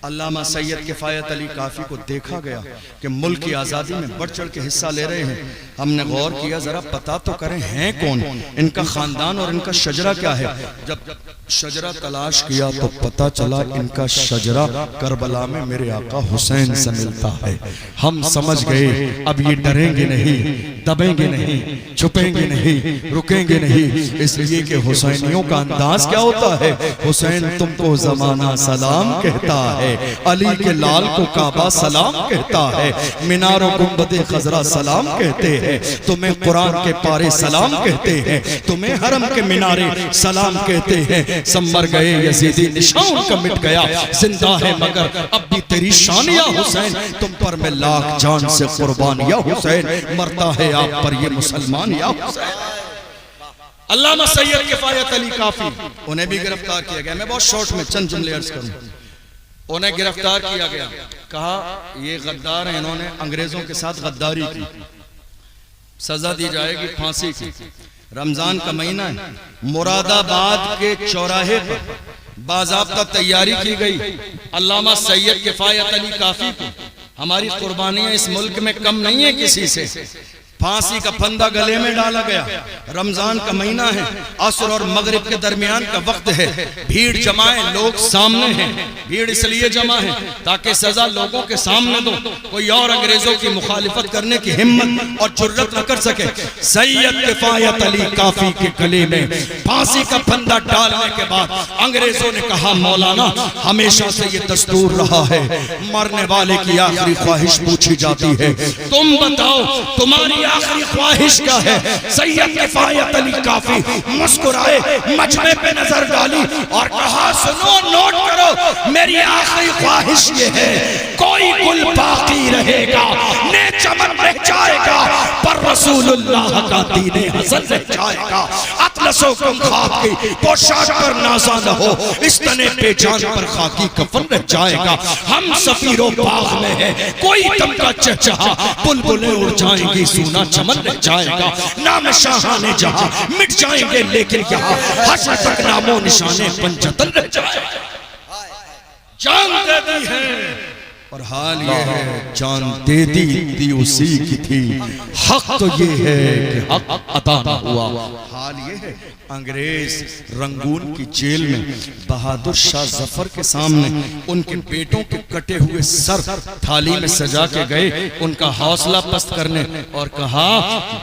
A: علامہ سید کفایت علی کافی کو دیکھا گیا کہ ملک کی آزادی میں بڑھ چڑھ کے حصہ لے رہے ہیں۔ ہم نے غور کیا ذرا پتہ تو کریں ہیں کون، ان کا خاندان اور ان کا شجرہ کیا ہے۔ جب شجرہ تلاش کیا تو پتہ چلا ان کا شجرہ کربلا میں میرے آقا حسین سے ملتا ہے۔ ہم سمجھ گئے اب یہ ڈریں گے نہیں، دبیں گے نہیں، چھپیں گے نہیں، رکیں گے نہیں، اس لیے کہ حسینیوں کا انداز کیا ہوتا ہے۔ حسین تم کو زمانہ سلام کہتا ہے، علی کے لال کو کعبہ سلام کہتا ہے، مینار و گنبد خضرا سلام کہتے ہیں، تمہیں قرآن کے پارے سلام کہتے ہیں، تمہیں حرم کے مینارے سلام کہتے ہیں۔ سمر گئے یزیدی نشان کا مٹ گیا، زندہ ہے مگر اب بھی تیری شان یا حسین، تم پر میں لاکھ جان سے قربان یا حسین، مرتا ہے آپ پر یہ مسلمان یا حسین۔ علامہ سید کفایت علی کافی انہیں بھی گرفتار کیا گیا۔ میں بہت شارٹ میں چند جملے عرض کروں۔ انہیں گرفتار کیا گیا، کہا یہ غدار ہیں، انہوں نے انگریزوں کے ساتھ غداری کی، سزا دی جائے گی پھانسی کی۔ رمضان کا مہینہ ہے، مراد آباد کے چوراہے پر باضابطہ تیاری کی گئی۔ علامہ سید کفایت علی کافی کو ہماری قربانیاں اس ملک میں کم نہیں ہیں کسی سے، پھانسی کا پھندا گلے میں ڈالا گیا۔ رمضان کا مہینہ ہے، عصر اور مغرب کے درمیان کا وقت ہے، بھیڑ جمائیں، لوگ سامنے ہیں۔ بھیڑ اس لیے جمع ہے تاکہ سزا لوگوں کے سامنے دو، کوئی اور انگریزوں کی مخالفت کرنے کی ہمت اور جرت نہ کر سکے۔ سید کفایت علی کافی کے گلے میں پھانسی کا پھندا ڈالنے کے بعد انگریزوں نے کہا مولانا ہمیشہ سے یہ دستور رہا ہے، مرنے والے کی آخری خواہش پوچھی جاتی ہے، تم بتاؤ تمہاری آخری خواہش کیا ہے؟ سید کفایت علی کافی مسکرائے، مجمع پہ نظر ڈالی اور کہا سنو، نوٹ کرو، میری آخری خواہش یہ ہے کوئی گل باقی رہے گا، نے چمن رہ جائے گا، پر رسول اللہ کا دین حسن رہ جائے گا۔ اطلس و کم خواب کی پوشاک پر نازا نہ ہو، اس تنے پہ جان پر خاکی کفن رہ جائے گا۔ ہم سفیر و باغ میں ہے، کوئی دم کا چہچہا، بلبلیں اڑ جائیں گی، سونا چمن رہ جائے گا۔ نام شاہانے جہاں مٹ جائیں گے، لیکن یہاں حشر تک نام و نشانے پنجتن رہ جائے گا۔ جان دے دی ہے اور حال یہ ہے جان دے دی اسی کی تھی، حق تو یہ ہے کہ حق عطا نہ ہوا۔ حال یہ ہے انگریز رنگون کی جیل میں بہادر شاہ ظفر کے سامنے ان کے بیٹوں کے کٹے ہوئے سر تھالی میں سجا کے گئے، ان کا حوصلہ پست کرنے، اور کہا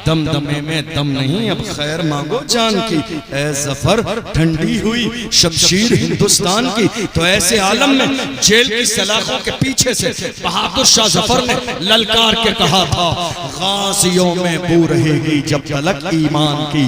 A: دم دمے میں دم نہیں، اب خیر مانگو جان کی۔ اے ظفر ٹھنڈی ہوئی شمشیر ہندوستان کی، تو ایسے عالم میں جیل کی سلاخوں کے پیچھے سے بہادر شاہ ظفر نے للکار کے کہا تھا غازیوں میں بو رہے گی جب تلک ایمان کی،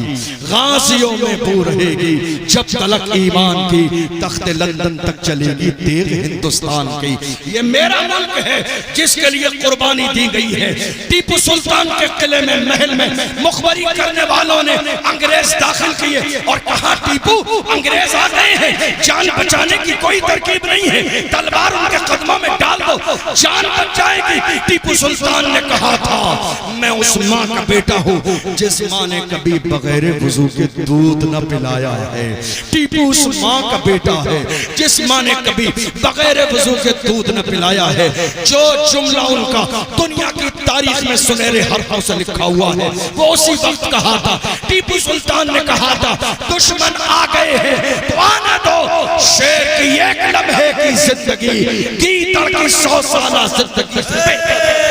A: غازیوں میں بو رہے گی جب تلک ایمان کی، تخت لندن تک چلے گی تیغ ہندوستان کی۔ یہ میرا ملک ہے جس کے لیے قربانی دی گئی ہے۔ ٹیپو سلطان کے قلعے میں محل میں مخبری کرنے والوں نے انگریز داخل کیے اور کہا ٹیپو انگریز آ گئے ہیں، جان بچانے کی کوئی ترکیب نہیں ہے، تلوار ان کے قدموں میں ڈال دو، جان بچ جائے گی۔ ٹیپو سلطان نے کہا تھا میں اس ماں کا بیٹا ہوں جس ماں نے کبھی بغیر وضو کے دودھ نہ پلایا ہے۔ ٹیپو اس ماں کا بیٹا ہے جس ماں نے کبھی بغیر وضو کے دودھ نہ پلایا ہے۔ جو جملہ ان کا دنیا کی تاریخ میں سنہرے حرفوں سے لکھا ہوا ہے وہ اسی وقت کہا تھا۔ ٹیپو سلطان نے کہا تھا دشمن آ گئے ہیں تو آنے دو، شیر کی ایک لمحے کی زندگی گیدڑ کی 100 سالہ زندگی سے بہتر ہے۔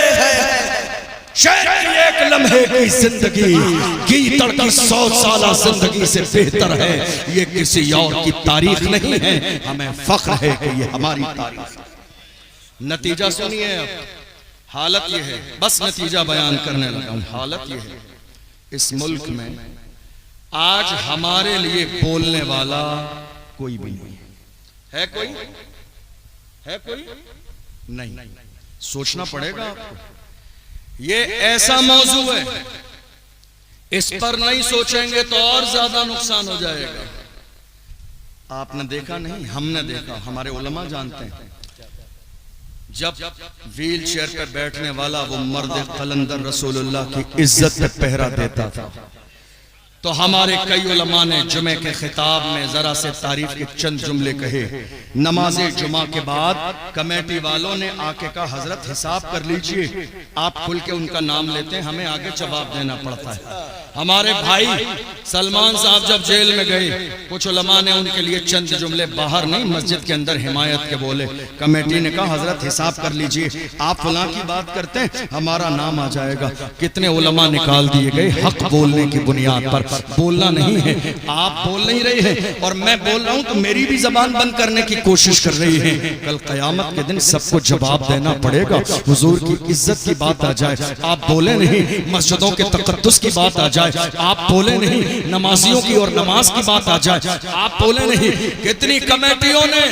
A: شیر کی ایک لمحے کی زندگی گیدڑ کی 100 سالہ زندگی سے بہتر ہے۔ یہ کسی اور کی تاریخ نہیں ہے، ہمیں فخر ہے کہ یہ ہماری تاریخ ہے۔ نتیجہ سنیے، اب حالت یہ ہے، بس نتیجہ بیان کرنے لگا ہوں۔ حالت یہ ہے اس ملک میں آج ہمارے لیے بولنے والا کوئی بھی نہیں ہے۔ کوئی ہے؟ کوئی نہیں۔ سوچنا پڑے گا آپ کو، یہ ایسا موضوع ہے اس پر نہیں سوچیں گے تو اور زیادہ نقصان ہو جائے گا۔ آپ نے دیکھا نہیں، ہم نے دیکھا، ہمارے علماء جانتے ہیں، جب ویل چیئر پہ بیٹھنے والا وہ مرد قلندر رسول اللہ کی عزت پہ پہرا دیتا تھا تو ہمارے کئی علماء نے جمعہ کے خطاب میں ذرا سے تعریف کے چند جملے کہے. نماز جمعہ کے بعد کمیٹی والوں نے آکے کہا حضرت حساب کر لیجئے, آپ کھل کے ان کا نام لیتے ہیں, ہمیں آگے جواب دینا پڑتا ہے. ہمارے بھائی سلمان صاحب جب جیل میں گئے, کچھ علماء نے ان کے لیے چند جملے باہر نہیں مسجد کے اندر حمایت کے بولے. کمیٹی نے کہا حضرت حساب کر لیجئے, آپ فلاں کی بات کرتے ہیں ہمارا نام آ جائے گا. کتنے علماء نکال دیے گئے حق بولنے کی بنیاد پر. بولنا نہیں ہے, آپ بول نہیں رہے ہیں اور میں بول رہا ہوں تو میری بھی زبان بند کرنے کی کوشش کر رہی ہیں. کل قیامت کے دن سب کو جواب دینا پڑے گا. حضور کی عزت کی بات آ جائے, آپ بولے نہیں. مسجدوں کے تقدس کی بات آ جائے, آپ بولے نہیں. نمازیوں کی اور نماز کی بات آ جائے, آپ بولے نہیں. کتنی کمیٹیوں نے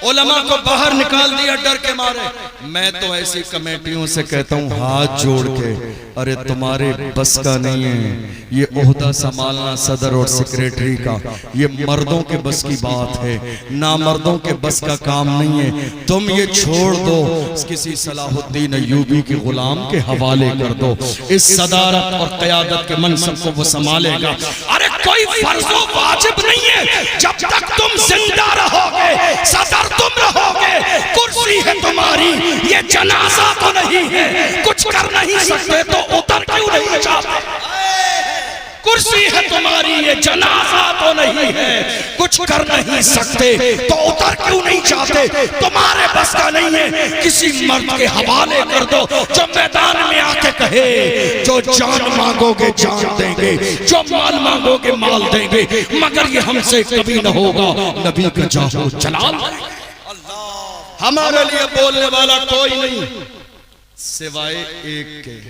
A: علماء کو باہر نکال دیا ڈر کے مارے. میں تو ایسی کمیٹیوں سے کہتا ہوں ہاتھ جوڑ کے, ارے تمہارے بس کا نہیں ہے یہ عہدہ سنبھالنا صدر اور سیکریٹری کا, یہ مردوں کے بس کی بات ہے, نامردوں کے بس کا کام نہیں ہے. تم یہ چھوڑ دو, کسی صلاح الدین ایوبی کے غلام کے حوالے کر دو, اس صدارت اور قیادت کے منصب کو وہ سنبھالے گا. ارے کوئی فرض و واجب نہیں ہے, جب تک تم زندہ رہو گے صدر تم رہو گے. کرسی ہے تمہاری, یہ جنازہ تو نہیں ہے. کچھ کر نہیں سکتے تو اتر کیوں نہیں جاتے؟ کرسی ہے تمہاری, یہ جنازہ تو نہیں ہے. کچھ کر نہیں سکتے تو اتر کیوں نہیں جاتے؟ تمہارے بس کا نہیں ہے, کسی مرد کے حوالے کر دو جو میدان میں آ کے کہے جو جان مانگو گے جان دیں گے, جو مال مانگو گے مال دیں گے, مگر یہ ہم سے کبھی نہ ہوگا نبی کا جاہو جلال. ہمارے لیے بولنے والا کوئی نہیں سوائے ایک کے,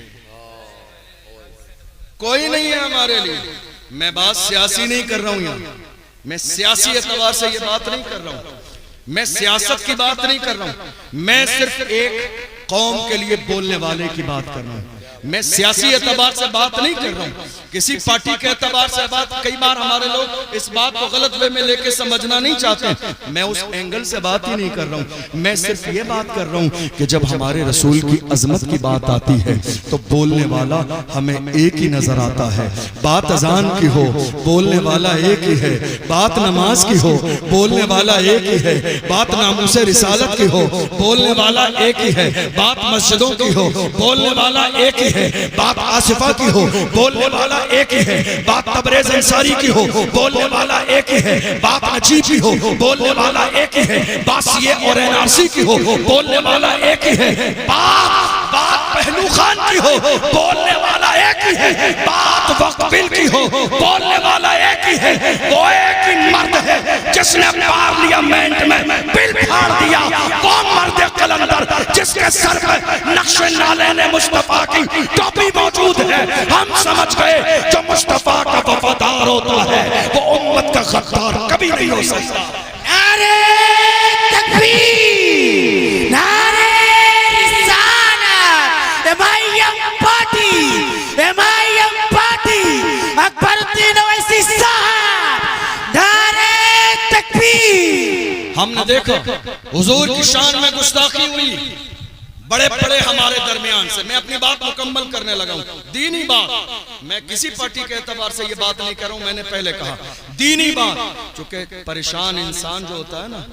A: کوئی نہیں ہے ہمارے لیے. میں بات سیاسی نہیں کر رہا ہوں یہاں, میں سیاسی اعتبار سے یہ بات نہیں کر رہا ہوں, میں سیاست کی بات نہیں کر رہا ہوں. میں صرف ایک قوم کے لیے بولنے والے کی بات کر رہا ہوں. میں سیاسی اعتبار سے بات نہیں کر رہا ہوں, کسی پارٹی کے اعتبار سے بات. کئی بار ہمارے لوگ اس بات کو غلط وے میں لے کے سمجھنا نہیں چاہتے. میں اس اینگل سے بات ہی نہیں کر رہا ہوں. میں صرف یہ بات کر رہا ہوں کہ جب ہمارے رسول کی عظمت کی بات آتی ہے تو بولنے والا ہمیں ایک ہی نظر آتا ہے. بات اذان کی ہو بولنے والا ایک ہی ہے, بات نماز کی ہو بولنے والا ایک ہی ہے, بات ناموس رسالت کی ہو بولنے والا ایک ہی ہے, بات مسجدوں کی ہو بولنے والا ایک ہی ہے, بات آصفہ کی ہو بولنے والا ایک ہی ہے, بات تبریز انصاری کی ہو بولنے والا ایک ہی ہے, بات نجیب کی ہو بولنے والا ایک ہی ہے, بات سیئے اور NRC کی ہو بولنے والا ایک ہی ہے, بات پہلو خان کی ہو بولنے والا ایک ہی ہے, بات وقت بل کی ہو بولنے والا ایک ہی ہے. وہ ایک ہی مرد ہے جس نے پارلیمنٹ میں بل پھاڑ دیا, وہ مرد قلندر جس کے سر پہ نقش نالے نے مصطفیٰ کی ٹوپی موجود ہے. ہم سمجھ گئے جو مصطفیٰ کا وفادار ہوتا ہے وہ امت کا غدار کبھی نہیں ہو سکتا.
B: نعرہ تکبیر, نعرہ رسالت, امام پارٹی, امام پارٹی, اکبر الدین اویسی صاحب, نعرہ تکبیر.
A: ہم نے دیکھا حضور کی شان میں گستاخی ہوئی بڑے بڑے ہمارے درمیان سے. میں اپنی بات مکمل کرنے لگا ہوں. دینی بات, میں کسی پارٹی کے اعتبار سے یہ بات نہیں کر رہا ہوں, میں نے پہلے کہا دینی بات. چونکہ پریشان انسان جو ہوتا ہے نا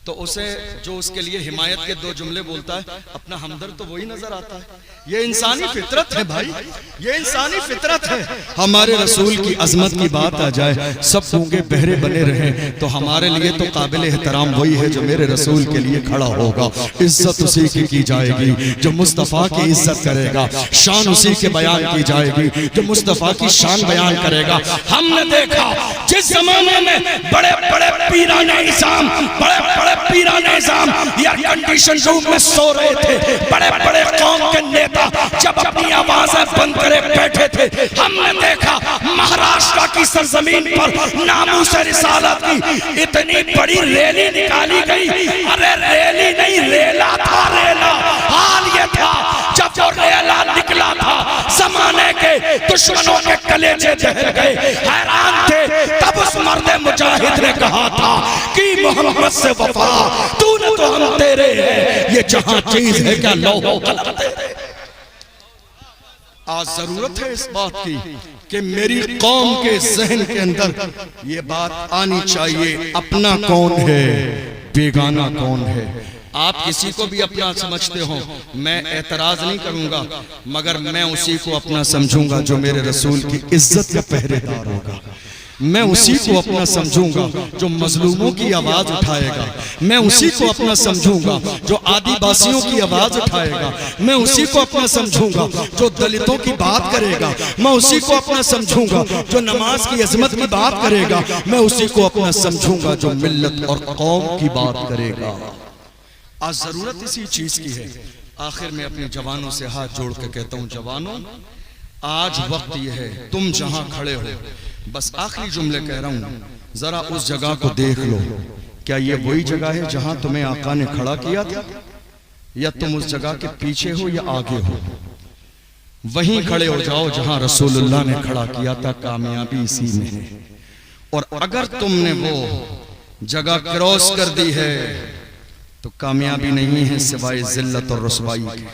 A: تو اسے جو اس کے لیے حمایت کے دو جملے بولتا ہے اپنا ہمدرد تو وہی نظر آتا ہے. یہ انسانی فطرت ہے بھائی, یہ انسانی فطرت ہے. ہمارے رسول کی عظمت کی بات آ جائے سب گونگے بہرے بنے رہیں تو ہمارے لیے تو قابل احترام وہی ہے جو میرے رسول کے لیے کھڑا ہوگا. عزت اسی کی جائے گی جو مصطفیٰ کی عزت کرے گا, شان اسی کے بیان کی جائے گی جو مصطفیٰ کی شان بیان کرے گا. ہم نے دیکھا جس زمانے میں بڑے بڑے پیران نظام, بڑے بڑے پیران نظام ایئر کنڈیشن روم میں سو رہے تھے, بڑے بڑے قوم کے نیتا جب اپنی آوازیں بند کرے بیٹھے تھے, ہم نے دیکھا مہاراشٹر کی سرزمین پر ناموس رسالت کی اتنی بڑی ریلی نکالی گئی. ارے ریلی نہیں, ریلا تھا, ریلا. حال یہ تھا جب وہ ریلا نکلا تھا زمانے کے دشمنوں کے کلیجے دہل گئے, حیران تھے. تب اس مرد مجاہد نے کہا تھا کہ محمد سے وفا، تو نے تو ہم تیرے ہیں، یہ جہاں چیز ہے کیا لوح و قلم تیرے۔ آج ضرورت ہے اس بات کی کہ میری قوم کے ذہن کے اندر یہ بات آنی چاہیے، اپنا کون ہے، بیگانہ کون ہے۔ آپ کسی کو بھی اپنا سمجھتے ہوں، میں اعتراض نہیں کروں گا، مگر میں اسی کو اپنا سمجھوں گا جو میرے رسول کی عزت کا پہرے دار ہوگا۔ میں اسی کو اپنا سمجھوں گا جو مظلوموں کی آواز اٹھائے گا۔ میں اسی کو اپنا سمجھوں گا جو آدی باسیوں کی آواز اٹھائے گا۔ میں اسی کو اپنا سمجھوں گا جو دلتوں کی بات کرے گا۔ میں اسی کو اپنا سمجھوں گا جو نماز کی عظمت کی بات کرے گا۔ میں اسی کو اپنا سمجھوں گا جو ملت اور قوم کی بات کرے گا۔ آج ضرورت اسی چیز کی ہے۔ آخر میں اپنے جوانوں سے ہاتھ جوڑ کے کہتا ہوں، جوانوں آج وقت یہ ہے، تم جہاں کھڑے ہو، بس آخری جملے کہہ رہا ہوں، ذرا اس جگہ کو دیکھ لو، کیا یہ وہی جگہ ہے جہاں تمہیں آقا نے کھڑا کیا تھا، یا تم اس جگہ کے پیچھے ہو یا آگے ہو؟ وہیں کھڑے ہو جاؤ جہاں رسول اللہ نے کھڑا کیا تھا، کامیابی اسی میں ہے۔ اور اگر تم نے وہ جگہ کراس کر دی ہے تو کامیابی نہیں ہے سوائے ذلت اور رسوائی کی۔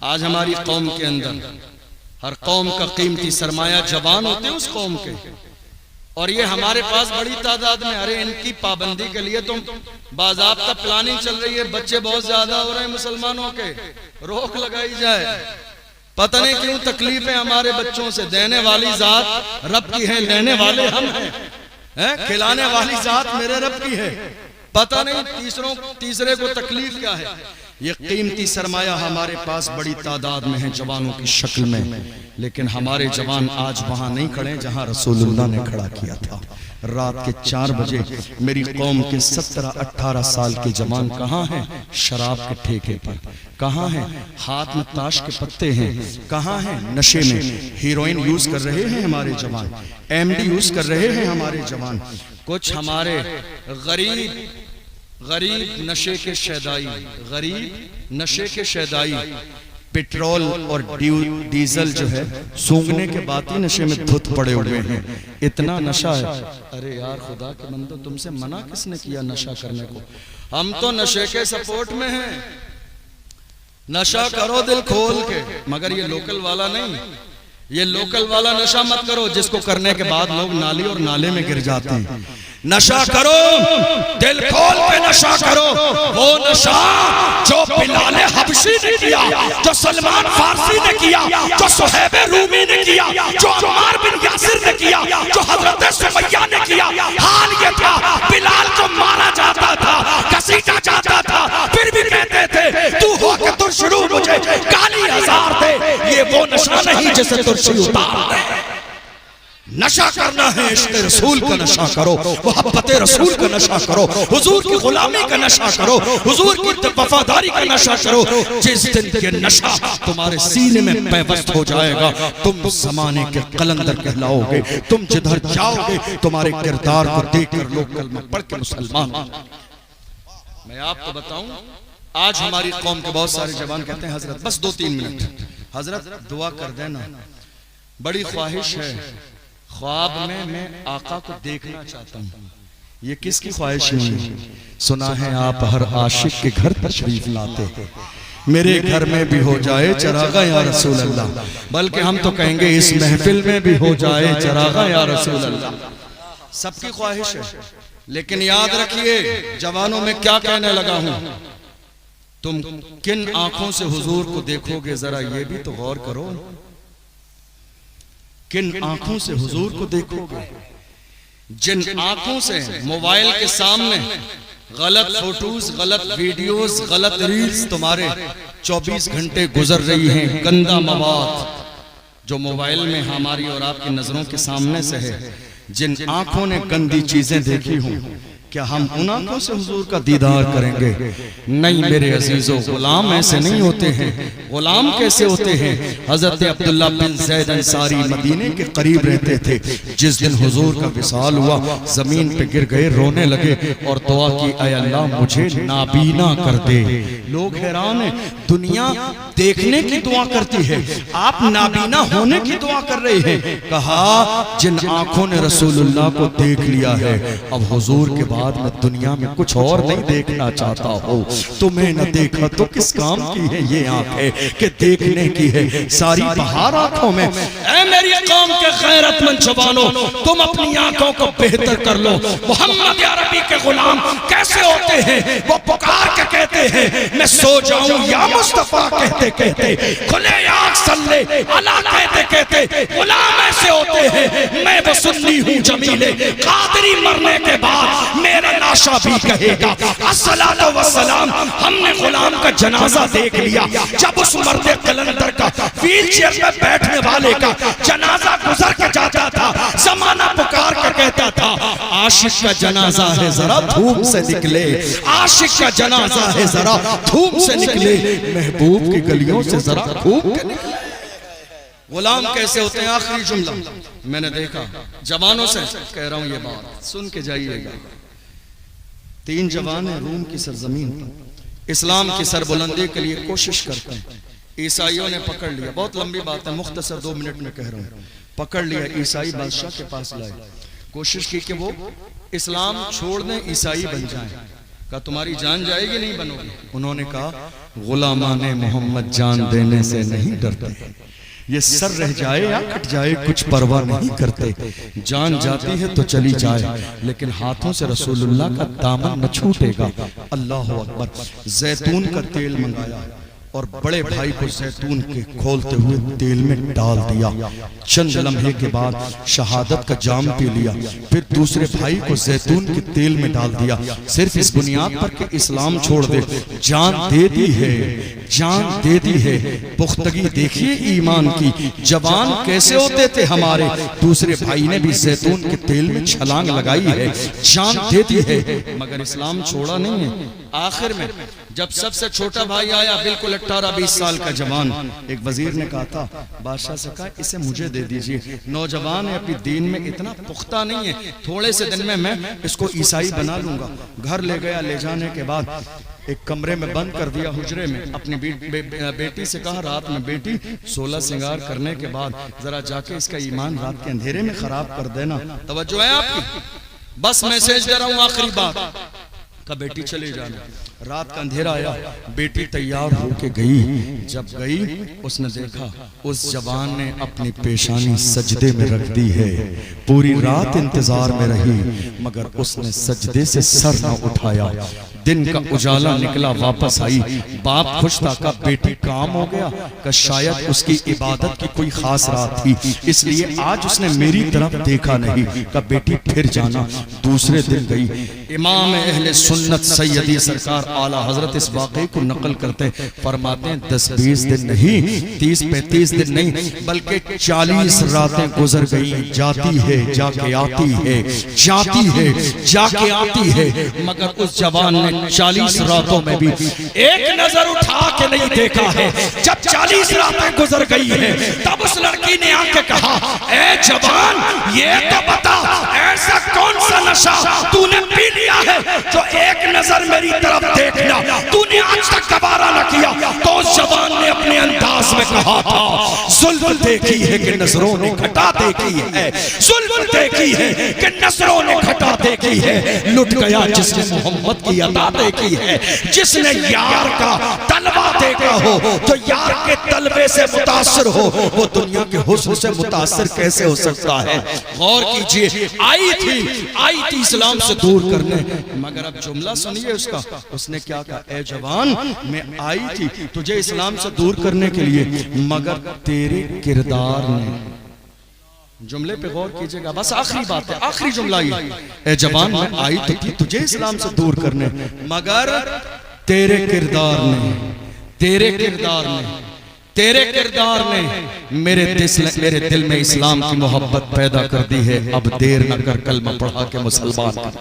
A: آج ہماری قوم کے اندر ہر قوم کا قیمتی سرمایہ جوان ہوتے ہیں اس قوم کے، اور یہ ہمارے پاس بڑی تعداد میں، ارے ان کی پابندی کے لیے تو باضابطہ پلاننگ چل رہی ہے، بچے بہت زیادہ ہو رہے ہیں مسلمانوں کے، روک لگائی جائے۔ پتہ نہیں کیوں تکلیفیں ہمارے بچوں سے، دینے والی ذات رب کی ہے، لینے والے ہم ہیں، کھلانے والی ذات میرے رب کی ہے، پتہ نہیں تیسرے کو تکلیف کیا ہے۔ یہ قیمتی سرمایہ ہمارے پاس بڑی تعداد میں ہے جوانوں کی شکل میں، لیکن ہمارے جوان آج وہاں نہیں کھڑے جہاں رسول اللہ نے کھڑا کیا تھا۔ رات کے 4 بجے میری قوم کے 17-18 سال کے جوان کہاں ہیں؟ شراب کے ٹھیکے پر کہاں ہیں؟ ہاتھ میں تاش کے پتے ہیں کہاں ہیں؟ نشے میں ہیروئن یوز کر رہے ہیں ہمارے جوان، ایم ڈی یوز کر رہے ہیں ہمارے جوان۔ کچھ ہمارے غریب نشے کے شیدائی، غریب نشے کے شیدائی، پیٹرول اور ڈیزل جو ہے سونگنے کے بعد ہی نشے میں دھت پڑے ہوئے ہیں، اتنا نشہ ہے۔ ارے یار خدا کے بندو، تم سے منع کس نے کیا نشہ کرنے کو؟ ہم تو نشے کے سپورٹ میں ہیں، نشہ کرو دل کھول کے، مگر یہ لوکل والا نہیں، یہ لوکل والا نشہ مت کرو جس کو کرنے کے بعد لوگ نالی اور نالے میں گر جاتے ہیں۔ نشہ کرو دل کھول کے، نشہ کرو وہ نشہ جو بلال حبشی نے کیا، جو سلمان فارسی نے کیا، جو صہیب رومی نے کیا، جو عمار بن یاسر نے کیا، جو حضرت سمیہ نے کیا۔ حال یہ تھا بلال کو مارا جاتا تھا، کسیٹا جاتا تھا، پھر بھی کہتے تھے تو ہو کہ ترشرو مجھے کالی ہزار دے۔ یہ وہ نشہ نہیں جسے ترشی اتار دے۔ نشہ کرنا ہے عشق رسول کا نشہ کرو، محبت رسول کا نشہ کرو، حضور کی غلامی کا نشہ کرو، حضور کی وفاداری کا نشہ کرو۔ جس دن یہ نشہ تمہارے سینے میں پیوست ہو جائے گا، تم زمانے کے قلندر کہلاؤ گے، تم جدھر جاؤ گے تمہارے کردار کو دیکھ کر لوگ کلمہ پڑھ کے مسلمان۔ میں آپ کو بتاؤں، آج ہماری قوم کے بہت سارے جوان کہتے ہیں حضرت بس 2-3 منٹ، حضرت دعا کر دینا، بڑی خواہش ہے، خواب میں آقا کو دیکھنا چاہتا ہوں۔ یہ کس کی خواہش نہیں؟ سنا ہے آپ ہر عاشق کے گھر تشریف لاتے، میرے گھر میں بھی ہو جائے چراغا یا رسول اللہ، بلکہ ہم تو کہیں گے اس محفل میں بھی ہو جائے چراغا یا رسول اللہ۔ سب کی خواہش ہے، لیکن یاد رکھیے جوانوں میں کیا کہنے لگا ہوں، تم کن آنکھوں سے حضور کو دیکھو گے ذرا یہ بھی تو غور کرو، کن آنکھوں سے حضور کو دیکھو گے؟ جن آنکھوں سے موبائل کے سامنے غلط فوٹوز، غلط ویڈیوز، غلط ریلز تمہارے 24 گھنٹے گزر رہی ہیں، گندہ مواد جو موبائل میں ہماری اور آپ کی نظروں کے سامنے سے ہے، جن آنکھوں نے گندی چیزیں دیکھی ہوں، کیا ہم ان آنکھوں سے حضور کا دیدار کریں گے؟ نہیں میرے عزیزو، غلام ایسے نہیں ہوتے ہیں۔ غلام کیسے ہوتے ہیں؟ حضرت عبداللہ بن زید انصاری مدینے کے قریب رہتے تھے، جس دن حضور کا وصال ہوا زمین پہ گر گئے، رونے لگے اور دعا کی، اے اللہ مجھے نابینا کر دے۔ لوگ حیران ہیں، دنیا دیکھنے کی دعا کرتی ہے، آپ نابینا ہونے کی دعا کر رہے ہیں۔ کہا جن آنکھوں نے رسول اللہ کو دیکھ لیا ہے، اب حضور کے بعد میں دنیا میں کچھ اور نہیں دیکھنا چاہتا ہوں۔ تمہیں نہ دیکھا تو کس کام کی ہے یہ آنکھیں کہ دیکھنے کی ہے ساری بہار آنکھوں میں۔ اے میری قوم کے غیرت مند جوانوں، تم اپنی آنکھوں کو بہتر کر لو۔ محمد عربی کے غلام کیسے ہوتے ہیں؟ وہ پکار کے کہتے ہیں میں سو جاؤں یا مصطفیٰ کہتے کہتے، کھلے آنکھ صلی اللہ کہتے کہتے غلام ایسے ہوتے ہیں۔ میں وہ سنی ہوں جمیلے قادری مرنے کے بعد میرا ناشا بھی کہے گا الصلاۃ والسلام۔ ہم نے غلام کا جنازہ دیکھ لیا، جب اس مرد قلندر کا ویل چیئر میں بیٹھنے والے کا جنازہ گزر کے جاتا تھا، زمانہ پکار کے کہتا تھا عاشق کا جنازہ ہے ذرا دھوپ سے نکلے، عاشق کا جنازہ ہے ذرا دھوپ سے نکلے، محبوب کی گلیوں سے ذرا دھوپ کے نکلے۔ غلام کیسے ہوتے ہیں؟ آخری جملہ میں نے دیکھا جوانوں سے کہہ رہا ہوں، یہ بات سن کے جائیے گا۔ 3 جوان ہیں روم کی سرزمین پر، اسلام کی سربلندی کے لیے کوشش کرتے ہیں۔ عیسائیوں نے پکڑ لیا، بہت لمبی بات ہے، مختصر 2 منٹ میں کہہ رہا ہوں۔ پکڑ لیا، عیسائی بادشاہ کے پاس لائے، کوشش کی کہ وہ اسلام چھوڑ دیں، عیسائی بن جائیں۔ کہا تمہاری جان جائے گی نہیں بنو گے؟ انہوں نے کہا غلامان محمد جان دینے سے نہیں ڈرتے، یہ سر رہ جائے یا کٹ جائے کچھ پرواہ نہیں کرتے، جان جاتی ہے تو چلی جائے لیکن ہاتھوں سے رسول اللہ کا دامن نہ چھوٹے گا۔ اللہ اکبر۔ زیتون کا تیل منگایا اور بڑے بھائی کو زیتون کے کھولتے ہوئے تیل میں ڈال دیا، چند لمحے کے بعد شہادت کا جام پی لیا، پھر دوسرے بھائی کو زیتون کے تیل میں ڈال دیا، صرف اس بنیاد پر کہ اسلام چھوڑ دے۔ جان دے دی ہے، جان دے دی ہے۔ پختگی دیکھیے ایمان کی، جوان کیسے ہوتے تھے ہمارے۔ دوسرے بھائی نے بھی زیتون کے تیل میں چھلانگ لگائی ہے، جان دے دی ہے، مگر اسلام چھوڑا نہیں ہے۔ آخر میں جب سب سے چھوٹا بھائی آیا، بالکل 18-20 سال کا جوان، ایک وزیر نے کہا تھا، بادشاہ سے کہا اسے مجھے دے دیجئے، نوجوان ہے، اپنی دین میں اتنا پختہ نہیں ہے، تھوڑے سے دن میں اس کو عیسائی بنا لوں گا۔ گھر لے گیا، لے جانے کے بعد ایک کمرے میں بند کر دیا، حجرے میں۔ اپنی بیٹی سے کہا رات میں بیٹی 16 سنگار کرنے کے بعد ذرا جا کے اس کا ایمان رات کے اندھیرے میں خراب کر دینا۔ توجہ ہے آپ کی؟ بس میسیج دے رہا ہوں، آخری بات۔ کہا بیٹی چلے جانا۔ رات کا اندھیرا آیا، بیٹی تیار ہو کے گئی، جب گئی اس نے دیکھا اس جوان نے اپنی پیشانی سجدے میں رکھ دی ہے۔ پوری رات انتظار میں رہی مگر اس نے سجدے سے سر نہ اٹھایا۔ دن کا اجالا نکلا، واپس آئی، باپ خوش تھا، کہا بیٹی کام ہو گیا؟ کہ شاید اس کی عبادت کی کوئی خاص رات تھی اس لیے آج اس نے میری طرف دیکھا نہیں۔ کہ بیٹی پھر جانا۔ دوسرے دن گئی، امام اہل سنت سیدی سرکار اعلیٰ حضرت اس واقعے کو نقل کرتے، فرماتے ہیں 10-20 دن نہیں، 30-35 دن نہیں، بلکہ 40 راتیں گزر گئی، جاتی ہے جا کے آتی ہے، جاتی ہے جا کے آتی ہے، مگر اس جوان نے 40 راتوں میں بھی ایک نظر اٹھا کے نہیں دیکھا ہے۔ جب 40 راتیں گزر گئی ہیں تب اس لڑکی نے آ کے کہا اے جوان یہ تو بتا ایسا کون سا نشہ تو نے پی لیا ہے جو ایک نظر میری طرف دیکھنا تو نے آج تک دوبارہ نہ کیا؟ تو اس جوان نے اپنے انداز میں کہا تھا ظلم دیکھی ہے کہ نظروں نے گھٹا دیکھی ہے، ظلم دیکھی ہے کہ نظروں نے گھٹا دیکھی ہے، لٹ گیا جس نے محمد کی عطا دیکھی ہے، جس نے یار کا طلبہ دیکھا ہو تو یار کے طلبے سے متاثر ہو وہ دنیا کے حسن سے متاثر کیسے ہو سکتا ہے؟ غور کیجئے، آئی تھی اسلام سے دور کرنے، مگر اب جملہ سنیے اس کا، اس نے کیا کہا؟ اے جوان میں آئی تھی تجھے اسلام سے دور کرنے کے لیے مگر تیرے کردار نے، جملے پہ غور کیجئے گا، بس آخری بات ہے، آخری جملہ یہ، اے جوان میں آئی تو تھی تجھے اسلام سے دور کرنے مگر تیرے کردار نے، تیرے کردار نے، تیرے کردار نے میرے دل میں اسلام کی محبت پیدا کر دی ہے، اب دیر نہ کر کلمہ پڑھا کے مسلمان کر۔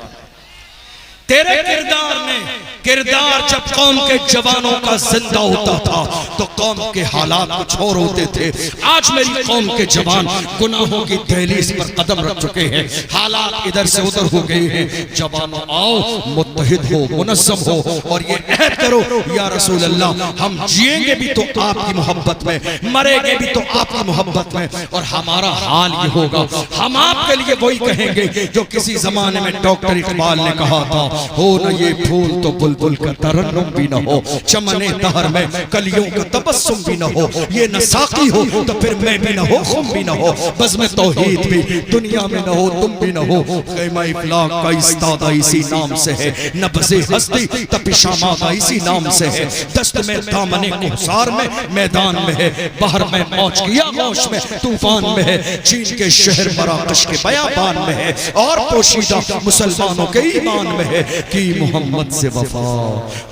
A: تیرے کردار نے، کردار جب قوم کے جوانوں کا زندہ ہوتا تھا تو قوم کے حالات کچھ اور ہوتے تھے. آج میری قوم کے جوان گناہوں کی دہلیز پر قدم رکھ چکے ہیں، حالات ادھر سے ادھر ہو گئے ہیں. جوانوں آؤ، متحد ہو، منظم ہو اور یہ عہد کرو یا رسول اللہ ہم جئیں گے بھی تو آپ کی محبت میں، مریں گے بھی تو آپ کی محبت میں، اور ہمارا حال یہ ہوگا ہم آپ کے لیے وہی کہیں گے جو کسی زمانے میں ڈاکٹر اقبال نے کہا تھا، ہو نہ یہ پھول تو بلبل کا ترنم بھی نہ ہو، چمن دہر میں کلیوں کا تبسم بھی نہ ہو، یہ نہ ساقی ہو تو پھر میں بھی نہ ہو، خم بھی نہ ہو، بزم توحید بھی دنیا میں نہ ہو، تم بھی نہ ہو. خیمہ افلاق کا استادہ اسی نام سے ہے، نبض ہستی تپش آمادہ اسی نام سے ہے. دست میں دامن کوثر میں میدان میں ہے، بحر میں موج کیا موج میں طوفان میں ہے، چین کے شہر مراکش کے بیابان میں ہے، اور پوشیدہ مسلمانوں کے ایمان میں ہے. کی محمد سے وفا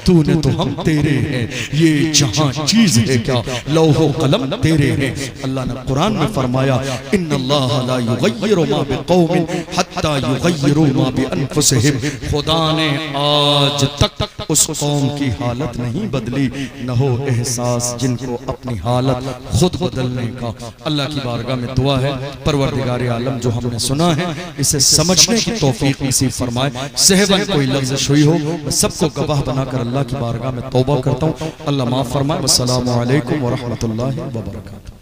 A: تو نے تو ہم تیرے ہیں، یہ جہاں چیز ہے کیا لوح و قلم تیرے ہیں. اللہ نے قرآن میں فرمایا ان اللہ لا یغیر ما بقوم حتی یغیروا ما بانفسہم. خدا نے آج تک اس قوم کی حالت نہیں بدلی، نہ ہو احساس جن کو اپنی حالت خود بدلنے کا. اللہ کی بارگاہ میں دعا ہے پروردگار عالم جو ہم نے سنا ہے اسے سمجھنے کی توفیق نصیب فرمائے. سہون کوئی لفظ ہوئی ہو سب کو گواہ بنا کر اللہ کی بارگاہ میں توبہ کرتا ہوں. اللہ معاف فرمائے. والسلام علیکم ورحمۃ اللہ وبرکاتہ.